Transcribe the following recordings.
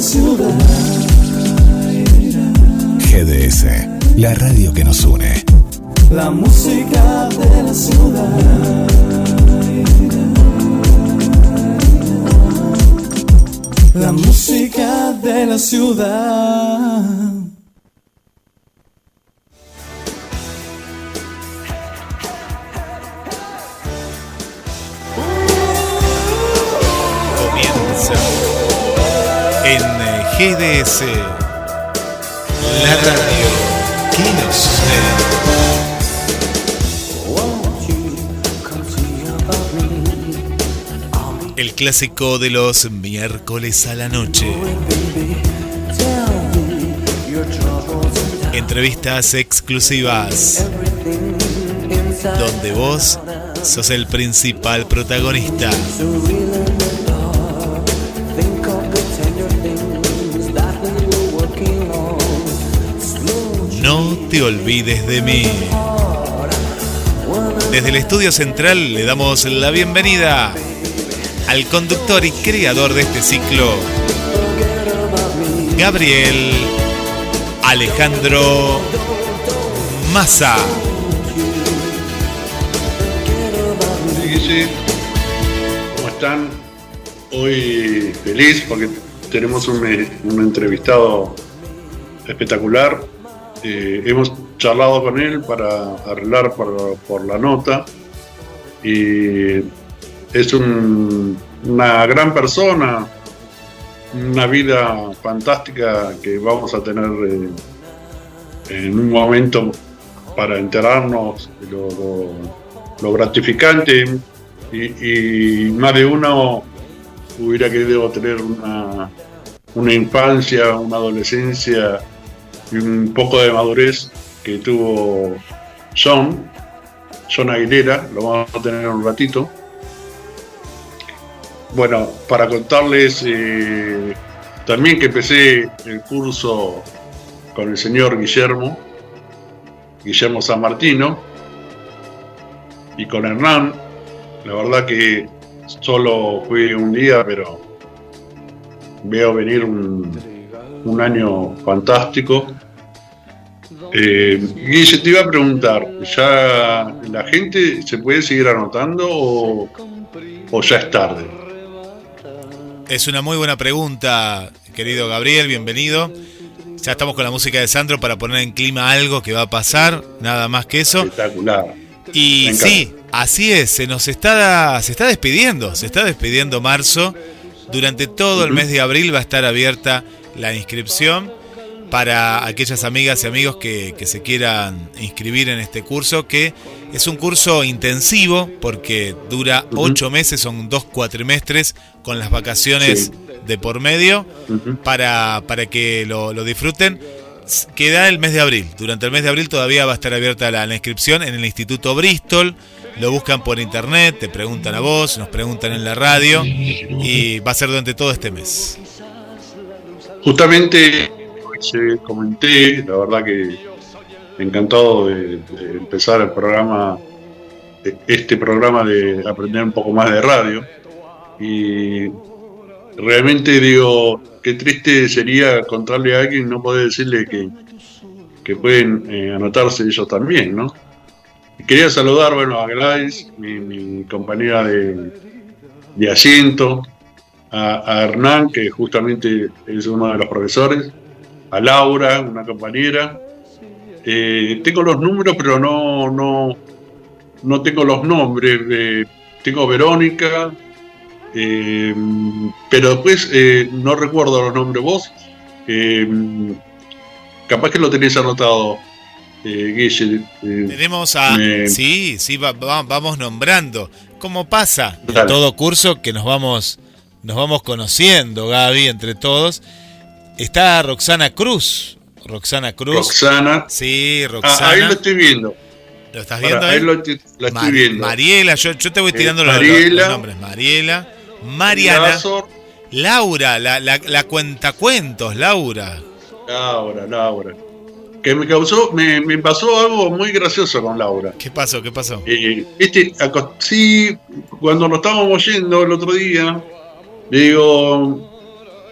ciudad. GDS, la radio que nos une. La música de la ciudad. La música de la ciudad. Comienza en GDS, la radio que nos une. El clásico de los miércoles a la noche. Entrevistas exclusivas, donde vos sos el principal protagonista. No te olvides de mí. Desde el estudio central le damos la bienvenida al conductor y creador de este ciclo, Gabriel Alejandro Massa. ¿Cómo están? Hoy feliz porque tenemos un entrevistado espectacular. Hemos charlado con él para arreglar por la nota y es una gran persona, una vida fantástica que vamos a tener en un momento para enterarnos de lo gratificante y más de uno hubiera querido tener una infancia, una adolescencia y un poco de madurez que tuvo John Aguilera. Lo vamos a tener un ratito. Bueno, para contarles también que empecé el curso con el señor Guillermo San Martino y con Hernán. La verdad que solo fui un día, pero veo venir un año fantástico. Guille, te iba a preguntar, ¿ya la gente se puede seguir anotando o ya es tarde? Es una muy buena pregunta, querido Gabriel, bienvenido. Ya estamos con la música de Sandro para poner en clima algo que va a pasar, nada más que eso. Espectacular. Y sí, así es, se está despidiendo marzo. Durante todo el mes de abril va a estar abierta la inscripción para aquellas amigas y amigos que se quieran inscribir en este curso, que es un curso intensivo porque dura 8 meses, son 2 cuatrimestres con las vacaciones de por medio, para que lo disfruten. Queda el mes de abril. Durante el mes de abril todavía va a estar abierta la inscripción en el Instituto Bristol. Lo buscan por internet, te preguntan a vos, nos preguntan en la radio y va a ser durante todo este mes. Justamente comenté, la verdad que encantado de empezar el programa, este programa de aprender un poco más de radio, y realmente digo, qué triste sería contarle a alguien y no poder decirle que pueden anotarse ellos también, ¿no? Quería saludar, a Gladys, mi compañera de asiento, a Hernán, que justamente es uno de los profesores, a Laura, una compañera. Tengo los números, pero no tengo los nombres. Tengo Verónica, pero después no recuerdo los nombres. Vos, capaz que lo tenés anotado, Guille. Tenemos a... Sí, vamos nombrando. ¿Cómo pasa? En todo curso que nos vamos conociendo, Gaby, entre todos. Está Roxana Cruz. Roxana. Sí, Roxana. Ahí lo estoy viendo. ¿Lo estás viendo ahí? Ahí lo estoy viendo. Mariela, yo te voy tirando los nombres. Mariela, Mariana, Laura, la cuentacuentos, Laura. Que me pasó algo muy gracioso con Laura. ¿Qué pasó? Sí, cuando nos estábamos yendo el otro día, le digo,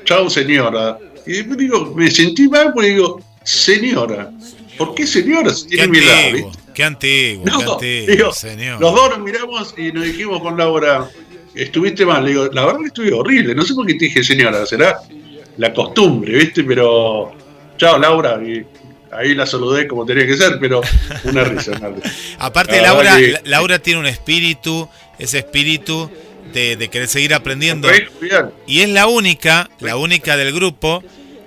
chau señora. Y digo, me sentí mal porque digo, señora, ¿por qué señora? Si tiene mi edad, ¿viste? Qué antiguo, No, qué antiguo, digo, señor. los dos nos miramos y nos dijimos con Laura, estuviste mal. Le digo, la verdad que estuve horrible, no sé por qué te dije señora, será la costumbre, ¿viste? Pero, chao Laura, y ahí la saludé como tenía que ser, pero una risa. Aparte, Laura tiene un espíritu, ese espíritu de querer seguir aprendiendo. Y es la única del grupo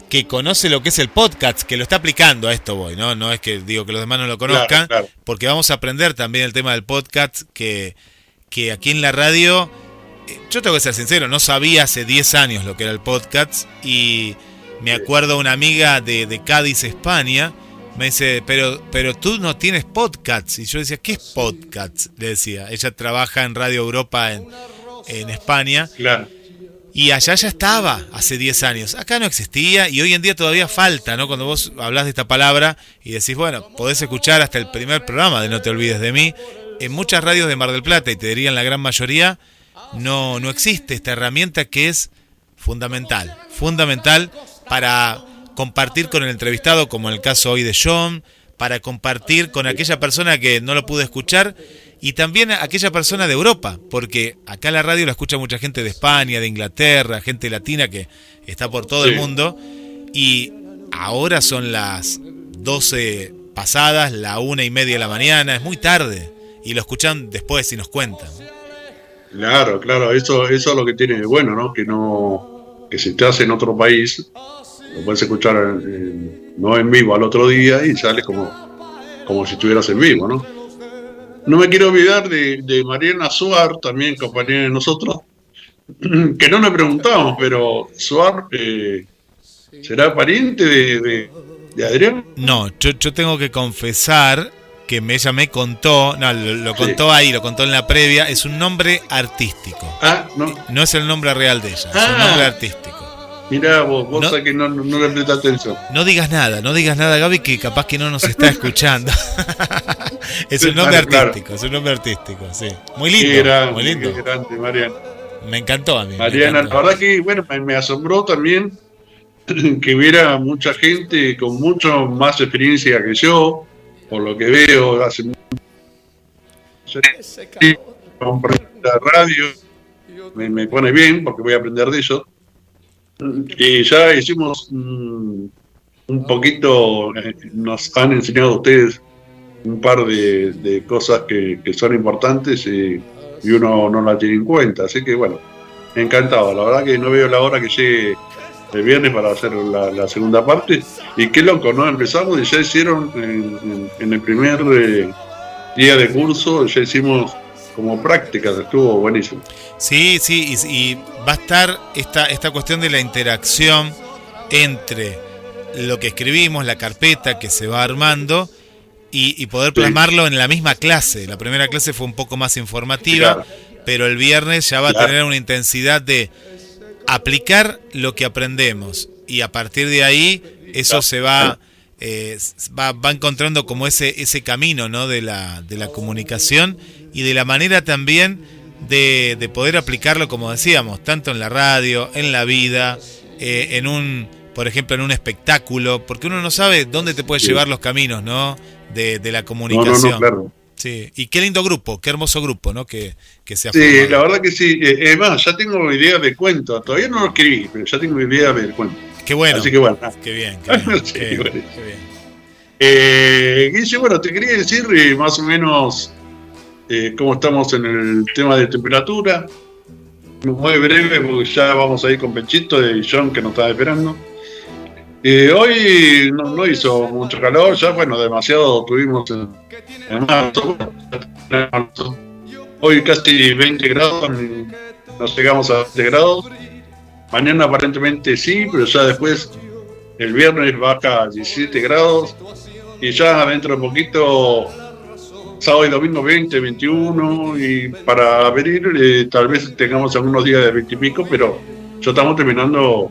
que conoce lo que es el podcast, que lo está aplicando, a esto voy, ¿no? No es que digo que los demás no lo conozcan, claro. Porque vamos a aprender también el tema del podcast, que aquí en la radio, yo tengo que ser sincero, no sabía hace 10 años lo que era el podcast, y me acuerdo una amiga de Cádiz, España, me dice, pero tú no tienes podcasts. Y yo decía, ¿qué es podcast? Le decía, ella trabaja en Radio Europa en España. Claro. Y allá ya estaba hace 10 años. Acá no existía y hoy en día todavía falta, ¿no? Cuando vos hablás de esta palabra y decís, bueno, podés escuchar hasta el primer programa de No Te Olvides de Mí. En muchas radios de Mar del Plata, y te dirían la gran mayoría, no existe esta herramienta que es fundamental para compartir con el entrevistado, como en el caso hoy de John, para compartir con aquella persona que no lo pudo escuchar, y también aquella persona de Europa, porque acá la radio la escucha mucha gente de España, de Inglaterra, gente latina que está por todo el mundo, y ahora son las 12 pasadas, la 1:30 de la mañana, es muy tarde, y lo escuchan después y nos cuentan. Claro, eso es lo que tiene de bueno, ¿no? Que si te hace en otro país, lo puedes escuchar no en vivo al otro día y sale como si estuvieras en vivo, ¿no? No me quiero olvidar de Mariana Suar, también compañera de nosotros, que no le preguntamos, pero Suar, ¿será pariente de Adrián? No, yo tengo que confesar que ella me contó, lo contó ahí, lo contó en la previa, es un nombre artístico. No es el nombre real de ella, es un nombre artístico. Mirá vos sabés que no le presté atención. No digas nada, Gaby, que capaz que no nos está escuchando. Es un nombre artístico, sí. Muy lindo, muy lindo. Qué grande, Mariana. Me encantó a mí. Mariana, la verdad que, bueno, me asombró también que hubiera mucha gente con mucho más experiencia que yo, por lo que veo, hace mucho la radio, me pone bien porque voy a aprender de eso. Y ya hicimos un poquito, nos han enseñado ustedes un par de cosas que son importantes y uno no la tiene en cuenta, así que bueno, encantado, la verdad que no veo la hora que llegue el viernes para hacer la segunda parte. Y qué loco, ¿no? Empezamos y ya hicieron en el primer día de curso, ya hicimos como prácticas, estuvo buenísimo. Sí, y va a estar esta cuestión de la interacción entre lo que escribimos, la carpeta que se va armando, y poder plasmarlo en la misma clase. La primera clase fue un poco más informativa, pero el viernes ya va a tener una intensidad de aplicar lo que aprendemos, y a partir de ahí eso se va encontrando como ese camino, ¿no? de la comunicación, y de la manera también de poder aplicarlo, como decíamos, tanto en la radio, en la vida, por ejemplo, en un espectáculo, porque uno no sabe dónde te puede llevar los caminos, ¿no? de la comunicación. No, claro. Sí, y qué lindo grupo, qué hermoso grupo, ¿no? Que se ha Sí, formado. la verdad que sí. Es más, ya tengo idea de cuento. Todavía no lo escribí, pero ya tengo idea del cuento. Qué bueno. Así que bueno. Qué bien. Sí, qué bueno. bien. Guille, bueno, te quería decir más o menos cómo estamos en el tema de temperatura. Muy breve, porque ya vamos a ir con Pechito y John, que nos está esperando. Hoy no hizo mucho calor, ya bueno, demasiado tuvimos en marzo. Hoy casi 20 grados, nos llegamos a 20 grados. Mañana aparentemente sí, pero ya después el viernes baja a 17 grados. Y ya dentro de poquito, sábado y domingo 20, 21. Y para venir tal vez tengamos algunos días de 20 y pico, pero ya estamos terminando.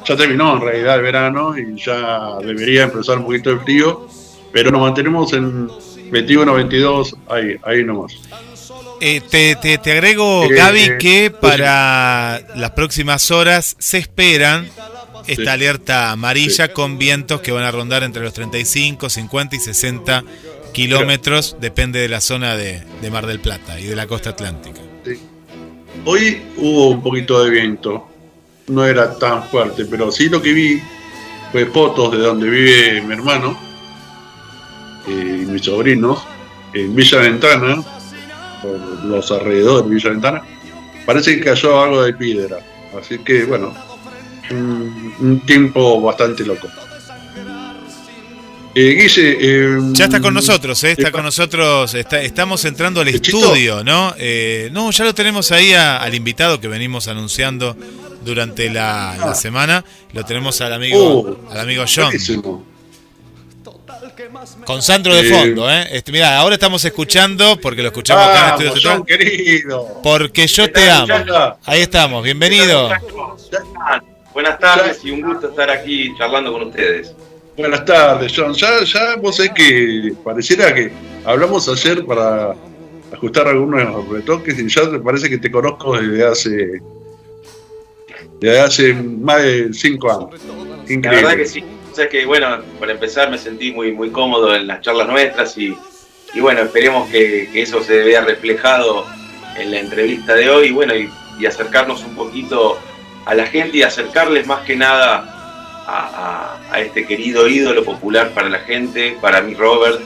Ya terminó en realidad el verano y ya debería empezar un poquito de frío, pero nos mantenemos en 21, 22, ahí nomás. Te agrego, Gaby, que para las próximas horas se esperan esta alerta amarilla con vientos que van a rondar entre los 35, 50 y 60 kilómetros, depende de la zona de Mar del Plata y de la costa atlántica. Sí. Hoy hubo un poquito de viento, no era tan fuerte, pero sí lo que vi fue fotos de donde vive mi hermano y mis sobrinos en Villa Ventana, por los alrededores de Villa Ventana. Parece que cayó algo de piedra, así que bueno, un tiempo bastante loco. Guille, ya está con nosotros, está con nosotros, estamos entrando al estudio, ¿no? No, ya lo tenemos ahí al invitado que venimos anunciando durante la semana. Lo tenemos al amigo John. Buenísimo. Con Sandro de fondo, mirá, ahora estamos escuchando, porque lo escuchamos acá en Estudio Central. John, querido. Porque yo te amo. Ahí estamos, bienvenido. Buenas tardes y un gusto estar aquí charlando con ustedes. Buenas tardes, John. Ya vos sabés que pareciera que hablamos ayer para ajustar algunos retoques y ya me parece que te conozco desde hace más de 5 años. Increíble. La verdad que sí. O sea que, bueno, para empezar me sentí muy, muy cómodo en las charlas nuestras y bueno, esperemos que eso se vea reflejado en la entrevista de hoy, y bueno, y acercarnos un poquito a la gente y acercarles más que nada a este querido ídolo popular para la gente, para mí Robert,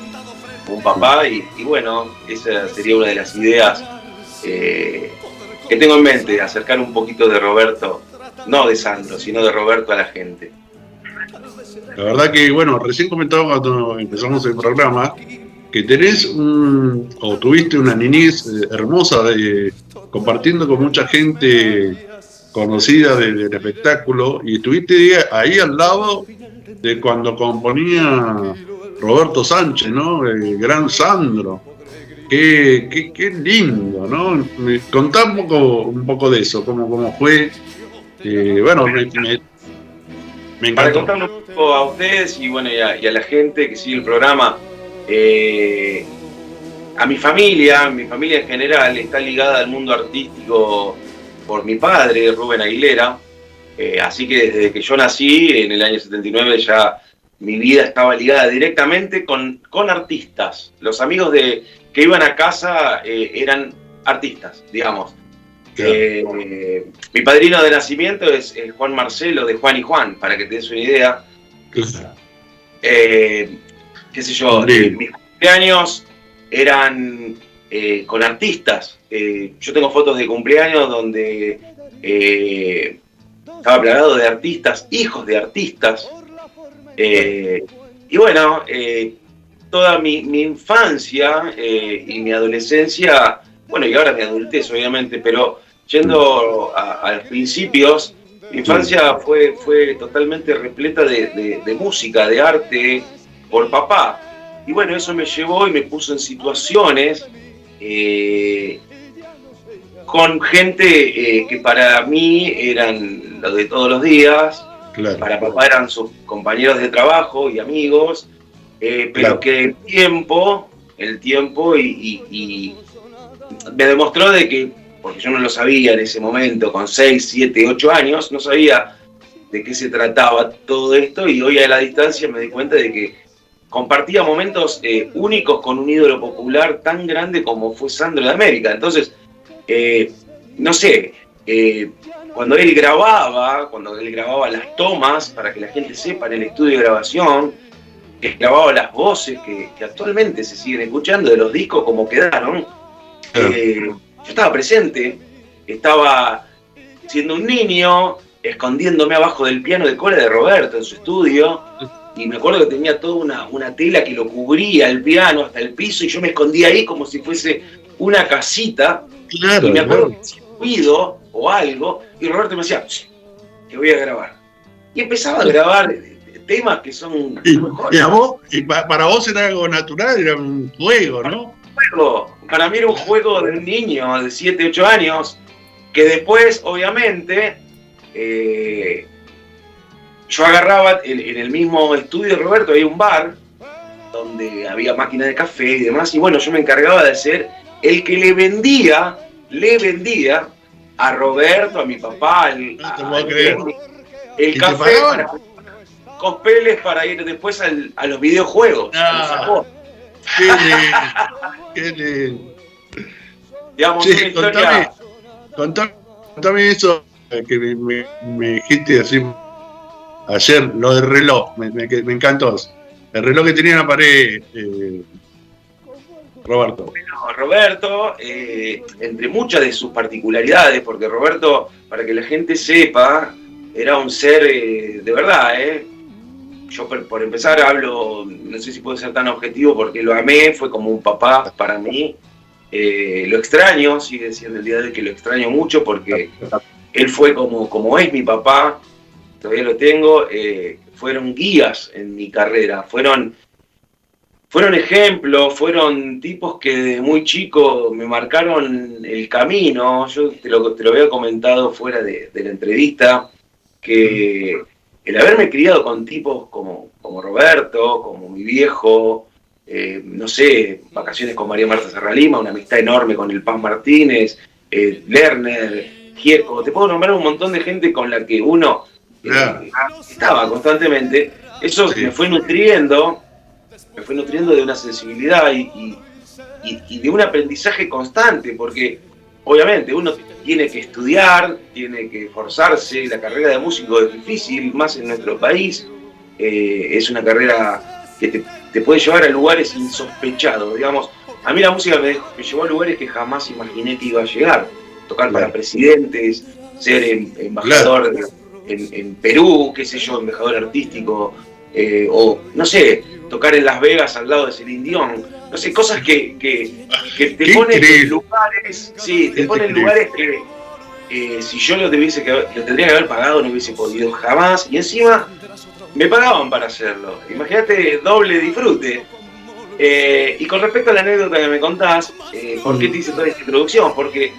un papá, y bueno, esa sería una de las ideas que tengo en mente, acercar un poquito de Roberto, no de Sandro, sino de Roberto a la gente. La verdad que, bueno, recién comentaba cuando empezamos el programa que tenés o tuviste una niñez hermosa compartiendo con mucha gente conocida del espectáculo, y estuviste ahí al lado de cuando componía Roberto Sánchez, ¿no? El gran Sandro. Qué lindo, ¿no? Contá un poco de eso, cómo fue. Bueno, me encantó. Para contarle un poco a ustedes y bueno, y a la gente que sigue el programa, a mi familia en general está ligada al mundo artístico por mi padre, Rubén Aguilera, así que desde que yo nací, en el año 79, ya mi vida estaba ligada directamente con artistas. Los amigos que iban a casa eran artistas, digamos. Claro. Mi padrino de nacimiento es Juan Marcelo, de Juan y Juan, para que te des una idea. Claro. Qué sé yo, mis cumpleaños eran con artistas. Yo tengo fotos de cumpleaños donde estaba plagado de artistas, hijos de artistas. Y bueno, toda mi infancia y mi adolescencia, bueno, y ahora mi adultez obviamente, pero yendo a los principios, mi infancia fue totalmente repleta de música, de arte, por papá. Y bueno, eso me llevó y me puso en situaciones con gente que para mí eran lo de todos los días. Claro. Para papá eran sus compañeros de trabajo y amigos, pero claro, que el tiempo y me demostró de que, porque yo no lo sabía en ese momento, con 6, 7, 8 años, no sabía de qué se trataba todo esto, y hoy a la distancia me di cuenta de que compartía momentos únicos con un ídolo popular tan grande como fue Sandro de América. Entonces, no sé, cuando él grababa las tomas, para que la gente sepa, en el estudio de grabación, que grababa las voces que actualmente se siguen escuchando de los discos como quedaron, yo estaba presente, estaba siendo un niño, escondiéndome abajo del piano de cola de Roberto en su estudio, y me acuerdo que tenía toda una tela que lo cubría el piano hasta el piso, y yo me escondía ahí como si fuese una casita. Claro, y me acuerdo que hacía ruido o algo, y Roberto me decía, que voy a grabar. Y empezaba a grabar temas que son mejores. Y para vos era algo natural, era un juego, ¿no? Para mí era un juego de un niño de 7, 8 años, que después, obviamente, yo agarraba en el mismo estudio de Roberto, había un bar donde había máquinas de café y demás, y bueno, yo me encargaba de hacer el que le vendía a Roberto, a mi papá, el café para cospeles para ir después a los videojuegos. Qué lindo. Digamos, sí, contame eso que me dijiste así ayer, lo del reloj, me encantó. El reloj que tenía en la pared, Roberto. Bueno, Roberto, entre muchas de sus particularidades, porque Roberto, para que la gente sepa, era un ser de verdad, Yo por empezar hablo, no sé si puedo ser tan objetivo porque lo amé, fue como un papá para mí. Lo extraño, sigue siendo el día de hoy que lo extraño mucho porque él fue como es mi papá, todavía lo tengo, fueron guías en mi carrera, fueron ejemplos, fueron tipos que desde muy chico me marcaron el camino. Yo te lo había comentado fuera de la entrevista, que el haberme criado con tipos como Roberto, como mi viejo, no sé, vacaciones con María Marta Serralima, una amistad enorme con el Paz Martínez, Lerner, Gieco, te puedo nombrar un montón de gente con la que uno estaba constantemente. Eso me fue nutriendo de una sensibilidad y de un aprendizaje constante, porque obviamente uno tiene que estudiar, tiene que esforzarse, la carrera de músico es difícil, más en nuestro país, es una carrera que te puede llevar a lugares insospechados, digamos. A mí la música me llevó a lugares que jamás imaginé que iba a llegar, tocar para presidentes, ser embajador en Perú, qué sé yo, embajador artístico, o no sé, tocar en Las Vegas al lado de Celine Dion, no sé, cosas que te ponen en lugares, te ponen en lugares que si yo lo tendría que haber pagado no hubiese podido jamás, y encima me pagaban para hacerlo. Imagínate, doble disfrute. Y con respecto a la anécdota que me contás, ¿por qué te hice toda esta introducción? Porque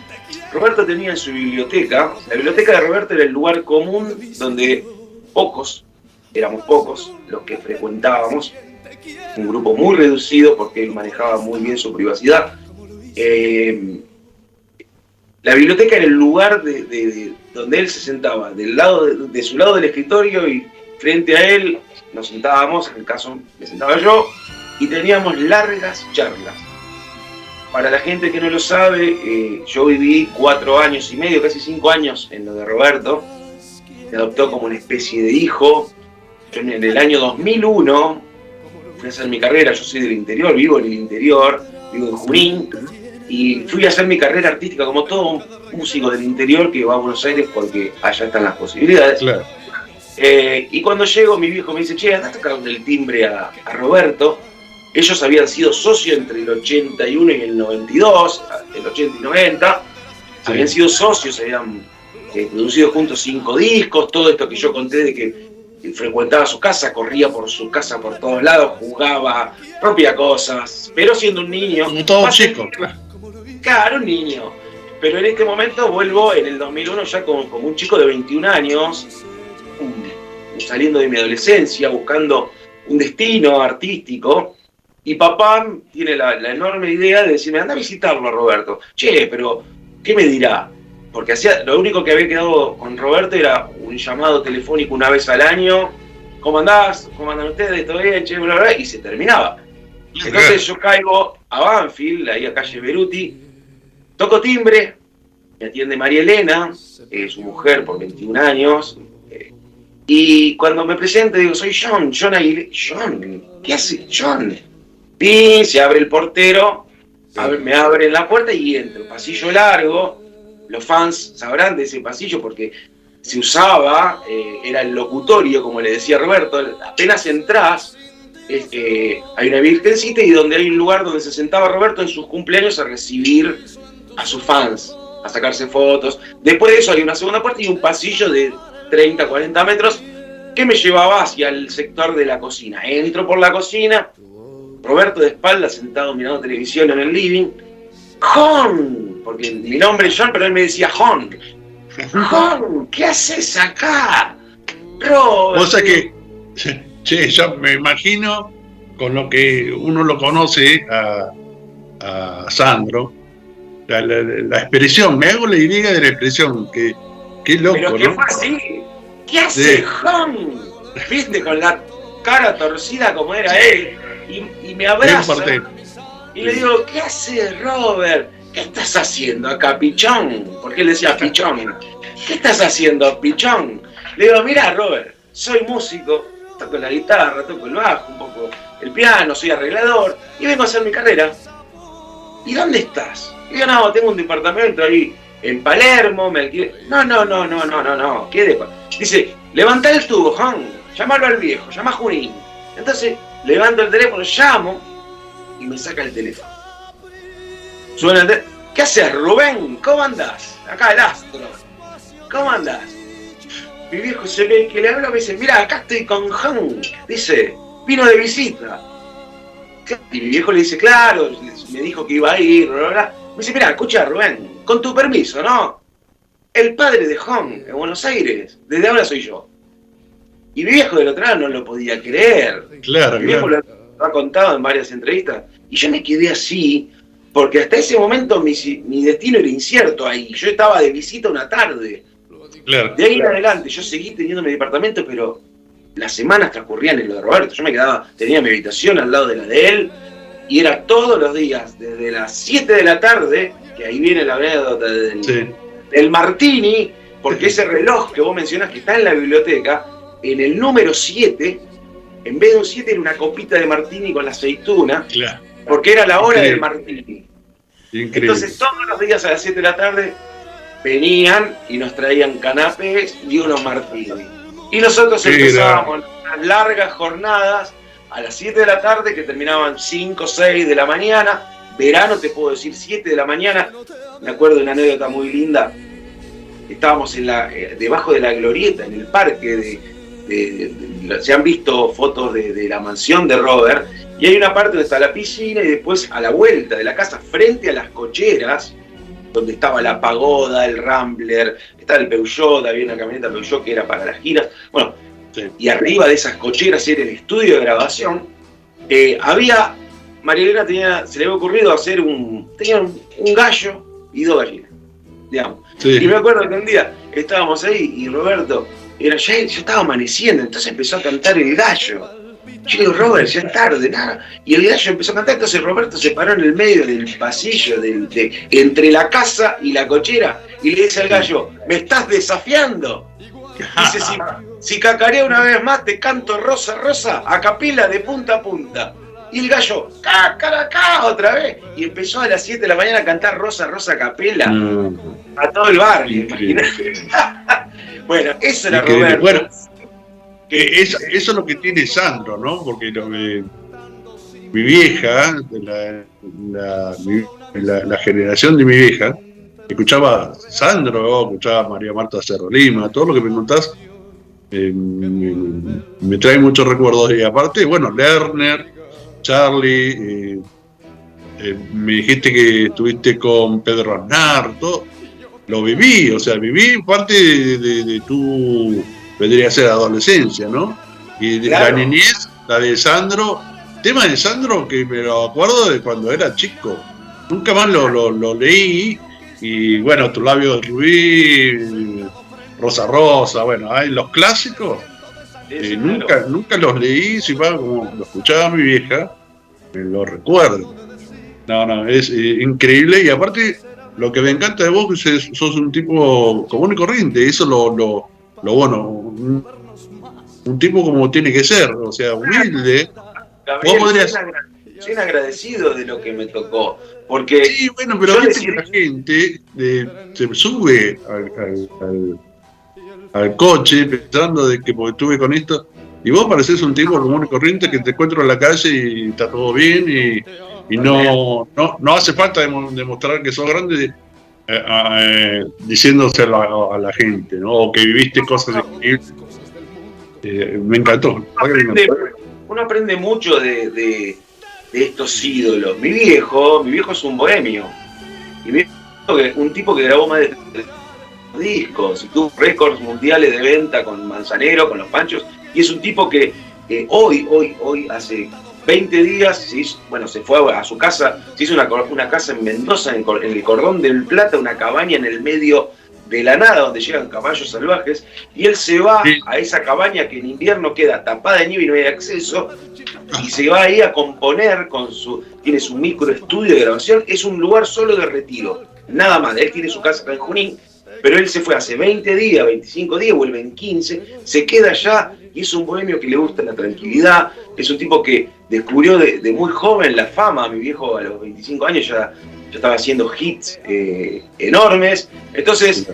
Roberto tenía en su biblioteca, la biblioteca de Roberto era el lugar común donde éramos pocos los que frecuentábamos, un grupo muy reducido porque él manejaba muy bien su privacidad. La biblioteca era el lugar de donde él se sentaba, de su lado del escritorio, y frente a él nos sentábamos, en el caso me sentaba yo, y teníamos largas charlas. Para la gente que no lo sabe, yo viví 4 años y medio, casi 5 años en lo de Roberto. Me adoptó como una especie de hijo. Yo en el año 2001 fui a hacer mi carrera, yo soy del interior, vivo en el interior, vivo en Junín, y fui a hacer mi carrera artística como todo músico del interior que va a Buenos Aires porque allá están las posibilidades. Claro. Y cuando llego, mi viejo me dice, che, andá a tocar el timbre a Roberto. Ellos habían sido socios entre el 81 y el 92, el 80 y 90, habían sido socios, habían producido juntos 5 discos, todo esto que yo conté de que frecuentaba su casa, corría por su casa por todos lados, jugaba, rompía cosas, pero siendo un niño. Como todo chico. Claro, un niño. Pero en este momento vuelvo en el 2001 ya como un chico de 21 años, saliendo de mi adolescencia, buscando un destino artístico. Y papá tiene la enorme idea de decirme, anda a visitarlo a Roberto. Che, pero, ¿qué me dirá? Porque lo único que había quedado con Roberto era un llamado telefónico una vez al año. ¿Cómo andás? ¿Cómo andan ustedes? ¿Todo bien? Che, bla, bla, y se terminaba. Entonces yo caigo a Banfield, ahí a calle Beruti, toco timbre, me atiende María Elena, su mujer por 21 años, y cuando me presento digo, soy John Aguilera. John, ¿qué hace John? Y se abre el portero, me abren la puerta y entro. Pasillo largo, los fans sabrán de ese pasillo porque se usaba, era el locutorio, como le decía Roberto. Apenas entrás, hay una virgencita y donde hay un lugar donde se sentaba Roberto en sus cumpleaños a recibir a sus fans, a sacarse fotos. Después de eso hay una segunda puerta y un pasillo de 30, 40 metros que me llevaba hacia el sector de la cocina. Entro por la cocina, Roberto de espaldas, sentado mirando televisión en el living. ¡Jon! Porque mi nombre es John, pero él me decía Jon. ¡Jon! ¿Qué haces acá? Robert. O sea que, che, yo me imagino, con lo que uno lo conoce a Sandro, la expresión, me hago la idea de la expresión, que loco, pero que fue así. ¿Qué hace Juan? ¿Viste? Con la cara torcida como era él, y me abraza. Y le digo, ¿qué hace Robert? ¿Qué estás haciendo acá, pichón? Porque él decía pichón. ¿Qué estás haciendo, pichón? Le digo, mirá, Robert, soy músico, toco la guitarra, toco el bajo, un poco el piano, soy arreglador, y vengo a hacer mi carrera. ¿Y dónde estás? Y digo, no, tengo un departamento ahí en Palermo, me alquilé. No, ¿qué Dice, levantá el tubo, Juan, llamalo al viejo, llama a Junín. Entonces, levanto el teléfono, llamo, y me saca el teléfono. Suena el teléfono. ¿Qué haces, Rubén? ¿Cómo andás? Acá el astro. ¿Cómo andás? Mi viejo se ve que le habla, me dice, mira, acá estoy con Juan. Dice, vino de visita. Y mi viejo le dice, claro, me dijo que iba a ir, bla, bla, bla. Me dice, mira, escucha, Rubén, con tu permiso, ¿no? El padre de Juan en Buenos Aires, desde ahora soy yo. Y mi viejo del otro lado no lo podía creer. Claro, mi viejo lo ha contado en varias entrevistas. Y yo me quedé así, porque hasta ese momento mi destino era incierto ahí. Yo estaba de visita una tarde. Claro, de ahí en adelante yo seguí teniendo mi departamento, pero las semanas transcurrían en lo de Roberto. Yo me quedaba, tenía mi habitación al lado de la de él, y era todos los días, desde las 7 de la tarde, que ahí viene la anécdota del Martini, porque ese reloj que vos mencionás que está en la biblioteca, en el número 7, en vez de un 7 era una copita de Martini con la aceituna, claro, porque era la hora del Martini. Increíble. Entonces todos los días a las 7 de la tarde venían y nos traían canapés y unos Martini. Y nosotros empezábamos unas largas jornadas a las 7 de la tarde que terminaban 5, 6 de la mañana. Verano, te puedo decir, 7 de la mañana. Me acuerdo de una anécdota muy linda. Estábamos debajo de la glorieta, en el parque se han visto fotos de la mansión de Robert, y hay una parte donde está la piscina y después a la vuelta de la casa, frente a las cocheras, donde estaba la pagoda, el Rambler, estaba el Peugeot, había una camioneta Peugeot que era para las giras. Bueno, y arriba de esas cocheras era el estudio de grabación. Había, María Elena se le había ocurrido hacer tenía un gallo y 2 gallinas, digamos. Sí. Y me acuerdo que un día estábamos ahí y Roberto, ya estaba amaneciendo, entonces empezó a cantar el gallo. Yo digo, Robert, ya es tarde, nada. Y el gallo empezó a cantar, entonces Roberto se paró en el medio del pasillo, entre la casa y la cochera, y le dice al gallo, ¿me estás desafiando? Dice, si cacaré una vez más, te canto Rosa, Rosa, a capela de punta a punta. Y el gallo, ¡cá, otra vez! Y empezó a las 7 de la mañana a cantar Rosa, Rosa, a capela a todo el barrio. Bueno, eso era Roberto. Bueno, eso es lo que tiene Sandro, ¿no? Porque mi vieja, la generación de mi vieja, escuchaba Sandro, escuchaba María Marta Cerro Lima, todo lo que me contás me trae muchos recuerdos. Y aparte, bueno, Lerner, Charlie, me dijiste que estuviste con Pedro Aznar, todo, lo viví, o sea, viví parte de tu, vendría a ser adolescencia, ¿no? Y de claro. La niñez, la de Sandro, tema de Sandro que me lo acuerdo de cuando era chico, nunca más lo leí, y bueno, Tu labio de rubí, Rosa Rosa, bueno, hay los clásicos. Nunca los leí, si va como lo escuchaba mi vieja, me lo recuerdo. No, es increíble, y aparte lo que me encanta de vos es que sos un tipo común y corriente, eso lo bueno, un tipo como tiene que ser, o sea, humilde. Gabriel, soy agradecido de lo que me tocó, porque sí, bueno, pero viste que la gente se sube al coche pensando de que porque estuve con esto, y vos parecés un tipo común y corriente que te encuentro en la calle y está todo bien, y no hace falta demostrar que sos grande diciéndoselo a la gente, ¿no? O que viviste cosas increíbles. Me encantó. Uno aprende mucho de estos ídolos. Mi viejo es un bohemio, y un tipo que grabó más de 3 discos y tuvo récords mundiales de venta con Manzanero, con Los Panchos, y es un tipo que hoy hace 20 días, se fue a su casa, se hizo una casa en Mendoza, en el Cordón del Plata, una cabaña en el medio de la nada, donde llegan caballos salvajes, y él se va a esa cabaña que en invierno queda tapada de nieve y no hay acceso, y se va ahí a componer tiene su microestudio de grabación, es un lugar solo de retiro, nada más. Él tiene su casa acá en Junín, pero él se fue hace 20 días, 25 días, vuelve en 15, se queda allá, y es un bohemio que le gusta la tranquilidad, es un tipo que descubrió de muy joven la fama. Mi viejo a los 25 años ya estaba haciendo hits enormes. Entonces,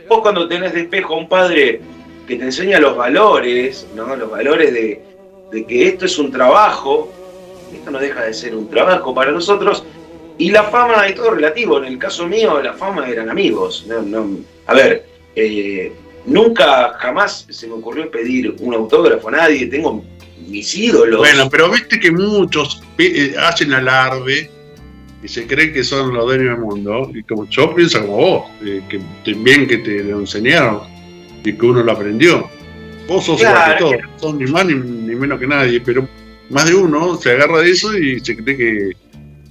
vos cuando tenés de espejo a un padre que te enseña los valores, ¿no? Los valores de que esto es un trabajo, esto no deja de ser un trabajo para nosotros, y la fama es todo relativo. En el caso mío, la fama eran amigos. Nunca jamás se me ocurrió pedir un autógrafo a nadie, tengo mis ídolos. Bueno, pero viste que muchos hacen alarde y se creen que son los dueños del mundo, y como yo pienso como vos, que también que te lo enseñaron y que uno lo aprendió. Vos sos igual que todos, sos ni más ni menos que nadie, pero más de uno se agarra de eso y se cree que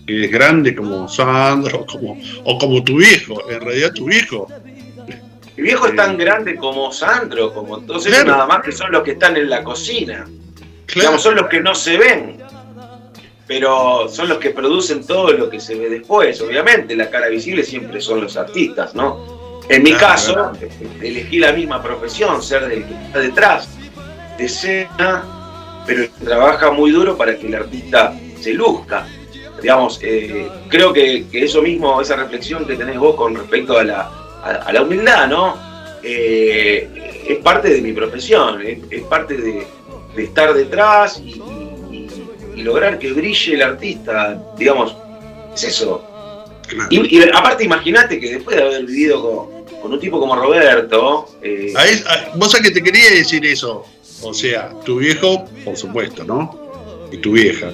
es grande como Sandro o como tu viejo. En realidad tu viejo. Mi viejo es tan grande como Sandro, como todos ellos, nada más que son los que están en la cocina. Digamos, son los que no se ven, pero son los que producen todo lo que se ve después. Obviamente, la cara visible siempre son los artistas, ¿no? En mi caso, elegí la misma profesión, ser del que está detrás de escena, pero trabaja muy duro para que el artista se luzca. Digamos, creo que eso mismo, esa reflexión que tenés vos con respecto a la humildad, ¿no? Es parte de mi profesión, es parte de estar detrás y lograr que brille el artista, digamos, es eso. Claro. Y aparte, imagínate que después de haber vivido con un tipo como Roberto... vos sabés que te quería decir eso, o sea, tu viejo, por supuesto, ¿no? Y tu vieja.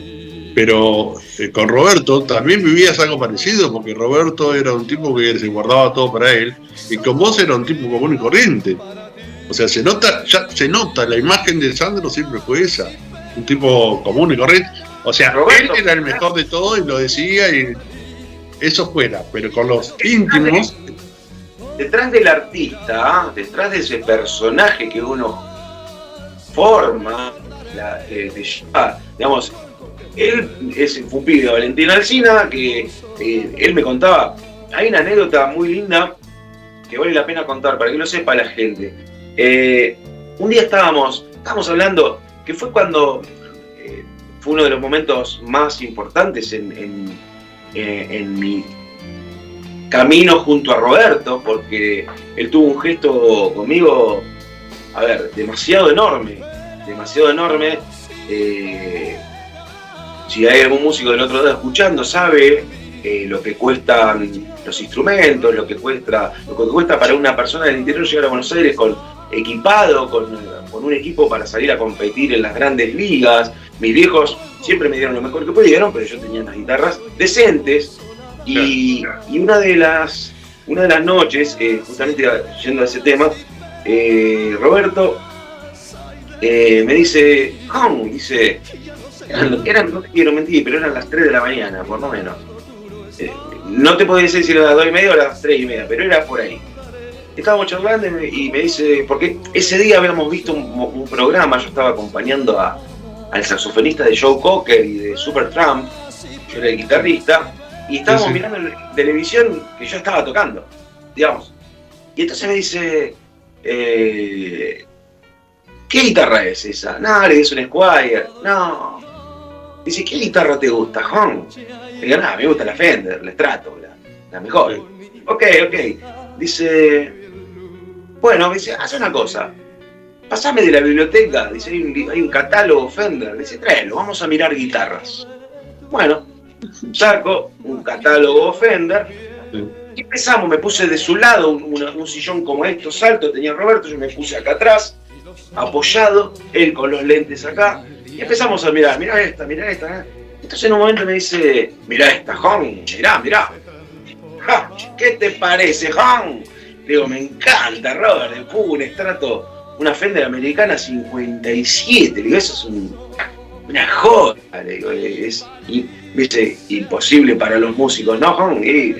Pero con Roberto también vivías algo parecido, porque Roberto era un tipo que se guardaba todo para él, y con vos era un tipo común y corriente. O sea, se nota, la imagen de Sandro siempre fue esa, un tipo común y corriente. O sea, Roberto, él era el mejor de todo y lo decía, y eso fuera, pero con los íntimos... Detrás del artista, detrás de ese personaje que uno forma, digamos... Él es un pibe de Valentín Alsina, que él me contaba, hay una anécdota muy linda que vale la pena contar para que lo sepa la gente. Un día estábamos hablando, que fue cuando fue uno de los momentos más importantes en mi camino junto a Roberto, porque él tuvo un gesto conmigo, demasiado enorme. Si hay algún músico del otro lado escuchando, sabe lo que cuestan los instrumentos, lo que cuesta para una persona del interior llegar a Buenos Aires equipado con un equipo para salir a competir en las grandes ligas. Mis viejos siempre me dieron lo mejor que pudieron, pero yo tenía unas guitarras decentes. Y una de las noches, justamente yendo a ese tema, Roberto me dice, no te quiero mentir, pero eran las 3 de la mañana, por lo menos. No te puedo decir si era las 2:30 o las 3:30, pero era por ahí. Estábamos charlando y me dice, porque ese día habíamos visto un programa, yo estaba acompañando al saxofonista de Joe Cocker y de Supertramp, yo era el guitarrista, y estábamos mirando en televisión que yo estaba tocando, digamos. Y entonces me dice, ¿qué guitarra es esa? No, le dice un Squier. No. Dice, ¿qué guitarra te gusta, Juan? Le digo, me gusta la Fender, la Strato, la mejor. Ok. Dice, bueno, me dice, haz una cosa. Pasame de la biblioteca, dice, hay un catálogo Fender. Dice, tráelo, vamos a mirar guitarras. Bueno, saco un catálogo Fender y empezamos, me puse de su lado, un sillón como estos alto tenía Roberto, yo me puse acá atrás, apoyado, él con los lentes acá, y empezamos a mirar esta. Entonces en un momento me dice, mirá esta, Jon, mirá. Ja, ¿qué te parece, Jon? Le digo, me encanta, Robert, un Strato, una Fender americana 57, le digo, eso es una joda, le digo, ¿viste? Imposible para los músicos, ¿no? Me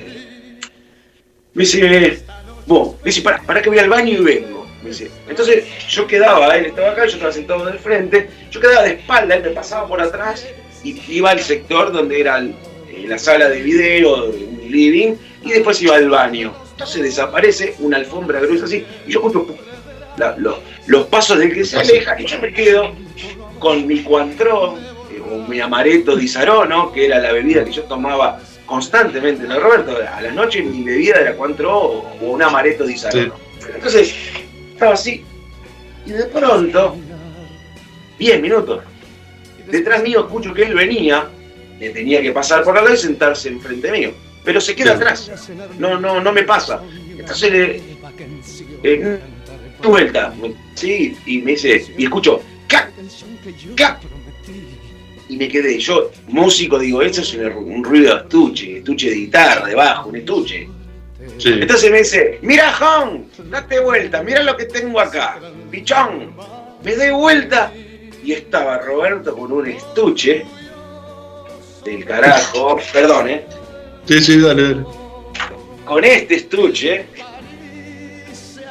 dice, para que voy al baño y vengo. Me dice. Entonces yo quedaba, él estaba acá, yo estaba sentado del frente, yo quedaba de espalda, él me pasaba por atrás y iba al sector donde era la sala de video, un living, y después iba al baño. Entonces desaparece una alfombra gruesa así, y yo escucho los pasos del que se aleja, y yo me quedo con mi Cointreau, o mi amaretto di Saronno, que era la bebida que yo tomaba constantemente, ¿no, Roberto? A la noche mi bebida era Cointreau o un amaretto di Saronno. Sí. Entonces, estaba así, y de pronto, 10 minutos, detrás mío escucho que él venía, me tenía que pasar por al lado y sentarse enfrente mío, pero se queda atrás, no me pasa. Entonces, vuelta, sí, y me dice, y escucho, ¡cac! ¡cac! Y me quedé, yo, músico, digo, esto es un ruido de estuche de guitarra, de bajo, un estuche. Sí. Entonces me dice, mira, Jon, date vuelta, mira lo que tengo acá, pichón. Me doy vuelta y estaba Roberto con un estuche del carajo, perdón, Sí, dale. Con este estuche,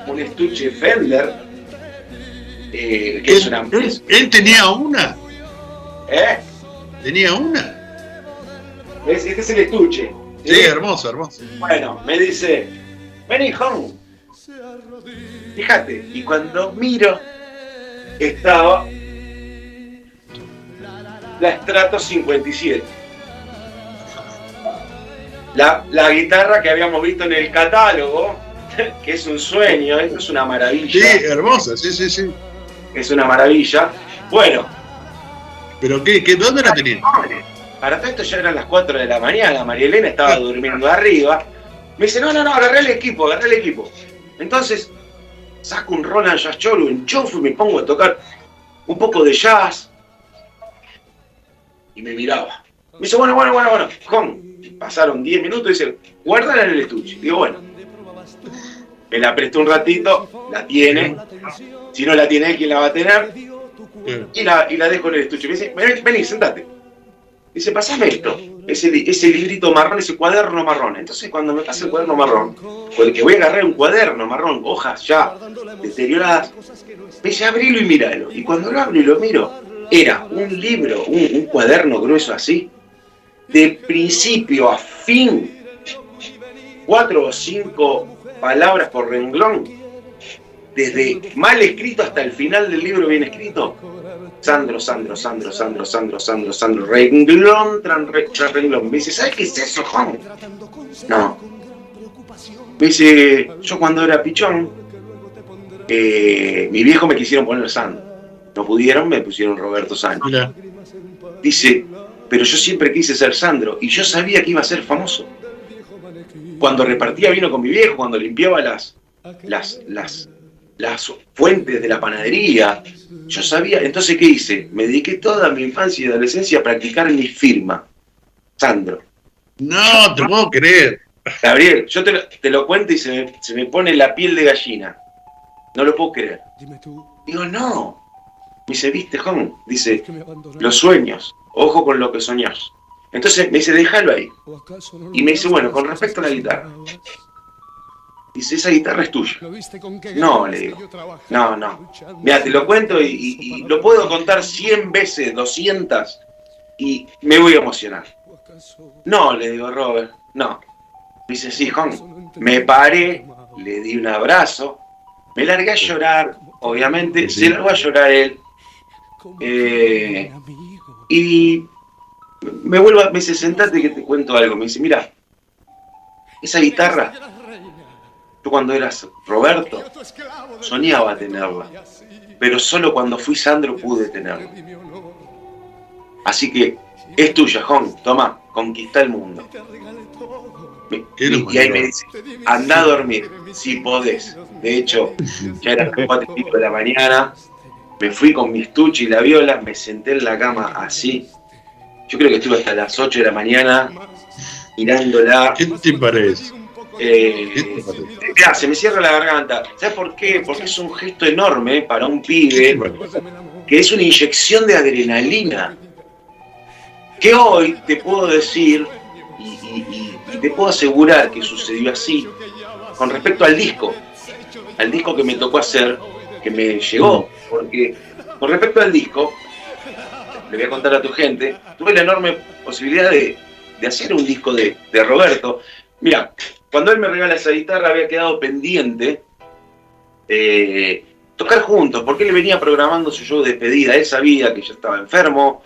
un estuche Fender, que es una... ¿Él tenía una? ¿Tenía una? Este es el estuche. Sí, hermoso. Bueno, me dice, vení, Jon. Fíjate, y cuando miro, estaba la Strato 57. La guitarra que habíamos visto en el catálogo, que es un sueño, esto es una maravilla. Sí, hermosa, sí. Es una maravilla. Bueno. ¿Pero qué? ¿Dónde la tenías? Para todo esto ya eran las 4 de la mañana, María Elena estaba durmiendo arriba. Me dice, no, agarré el equipo. Entonces, saco un Roland Jazz Cholo, enchufo y me pongo a tocar un poco de jazz. Y me miraba. Me dice, bueno, Jon. Pasaron 10 minutos y dice, guárdala en el estuche. Digo, bueno. Me la prestó un ratito, la tiene. Si no la tiene, ¿quién la va a tener? Y la dejo en el estuche. Me dice, vení, sentate. Dice, pasame esto, ese librito marrón, ese cuaderno marrón. Entonces cuando me pasa el cuaderno marrón, porque voy a agarrar un cuaderno marrón, hojas ya deterioradas, me dice, abrilo y míralo. Y cuando lo abro y lo miro, era un libro, un cuaderno grueso así, de principio a fin, 4 o 5 palabras por renglón, desde mal escrito hasta el final del libro bien escrito. Sandro, renglón tras renglón. Me dice, ¿sabes qué es eso, Jon? No. Me dice, yo cuando era pichón, mi viejo me quisieron poner Sandro. No pudieron, me pusieron Roberto Sánchez. Mira. Dice, pero yo siempre quise ser Sandro y yo sabía que iba a ser famoso. Cuando repartía vino con mi viejo, cuando limpiaba las fuentes de la panadería, yo sabía. Entonces, ¿qué hice? Me dediqué toda mi infancia y adolescencia a practicar mi firma, Sandro. No, te puedo creer. Gabriel, yo te lo cuento y se me pone la piel de gallina. No lo puedo creer. Digo, no. Me dice, ¿viste, Jon? Dice, los sueños, ojo con lo que soñás. Entonces me dice, déjalo ahí. Y me dice, bueno, con respecto a la guitarra. Dice, esa guitarra es tuya. No, le digo. No. Mira, te lo cuento y lo puedo contar 100 veces, 200, y me voy a emocionar. No, le digo, Robert, no. Dice, sí, Jon. Me paré, le di un abrazo, me largué a llorar, obviamente, se largó a llorar él. Y me dice, sentate que te cuento algo. Me dice, mira, esa guitarra, yo cuando eras Roberto, soñaba tenerla, pero solo cuando fui Sandro pude tenerla. Así que es tuya, Jon, toma, conquista el mundo. Y ahí me dice, anda a dormir, si podés. De hecho, ya eran las 4:30 de la mañana, me fui con mi estuche y la viola, me senté en la cama así. Yo creo que estuve hasta las 8 de la mañana mirándola. ¿Qué te parece? Mirá, se me cierra la garganta. ¿Sabes por qué? Porque es un gesto enorme para un pibe, que es una inyección de adrenalina. Que hoy te puedo decir y te puedo asegurar que sucedió así con respecto al disco que me tocó hacer, que me llegó, porque con respecto al disco, le voy a contar a tu gente, tuve la enorme posibilidad de hacer un disco de Roberto. Mira, cuando él me regala esa guitarra había quedado pendiente tocar juntos, porque él venía programando su show de despedida. Él sabía que yo estaba enfermo,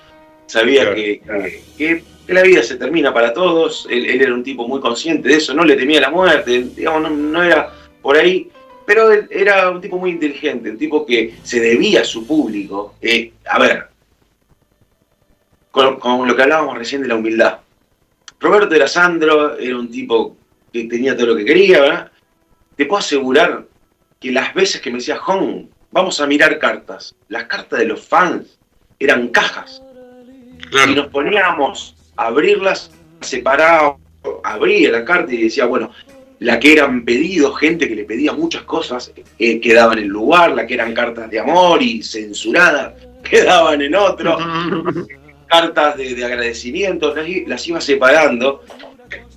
sabía que la vida se termina para todos. Él era un tipo muy consciente de eso, no le temía la muerte, digamos, no era por ahí, pero él era un tipo muy inteligente, un tipo que se debía a su público. A ver, con lo que hablábamos recién de la humildad. Roberto era Sandro, era un tipo que tenía todo lo que quería, ¿verdad? Te puedo asegurar que las veces que me decía, Jon, vamos a mirar cartas, las cartas de los fans eran cajas. Claro. Y nos poníamos a abrirlas separadas, abría la carta y decía, bueno, la que eran pedidos, gente que le pedía muchas cosas, quedaba en el lugar, la que eran cartas de amor y censuradas, quedaban en otro. Cartas de agradecimiento, las iba separando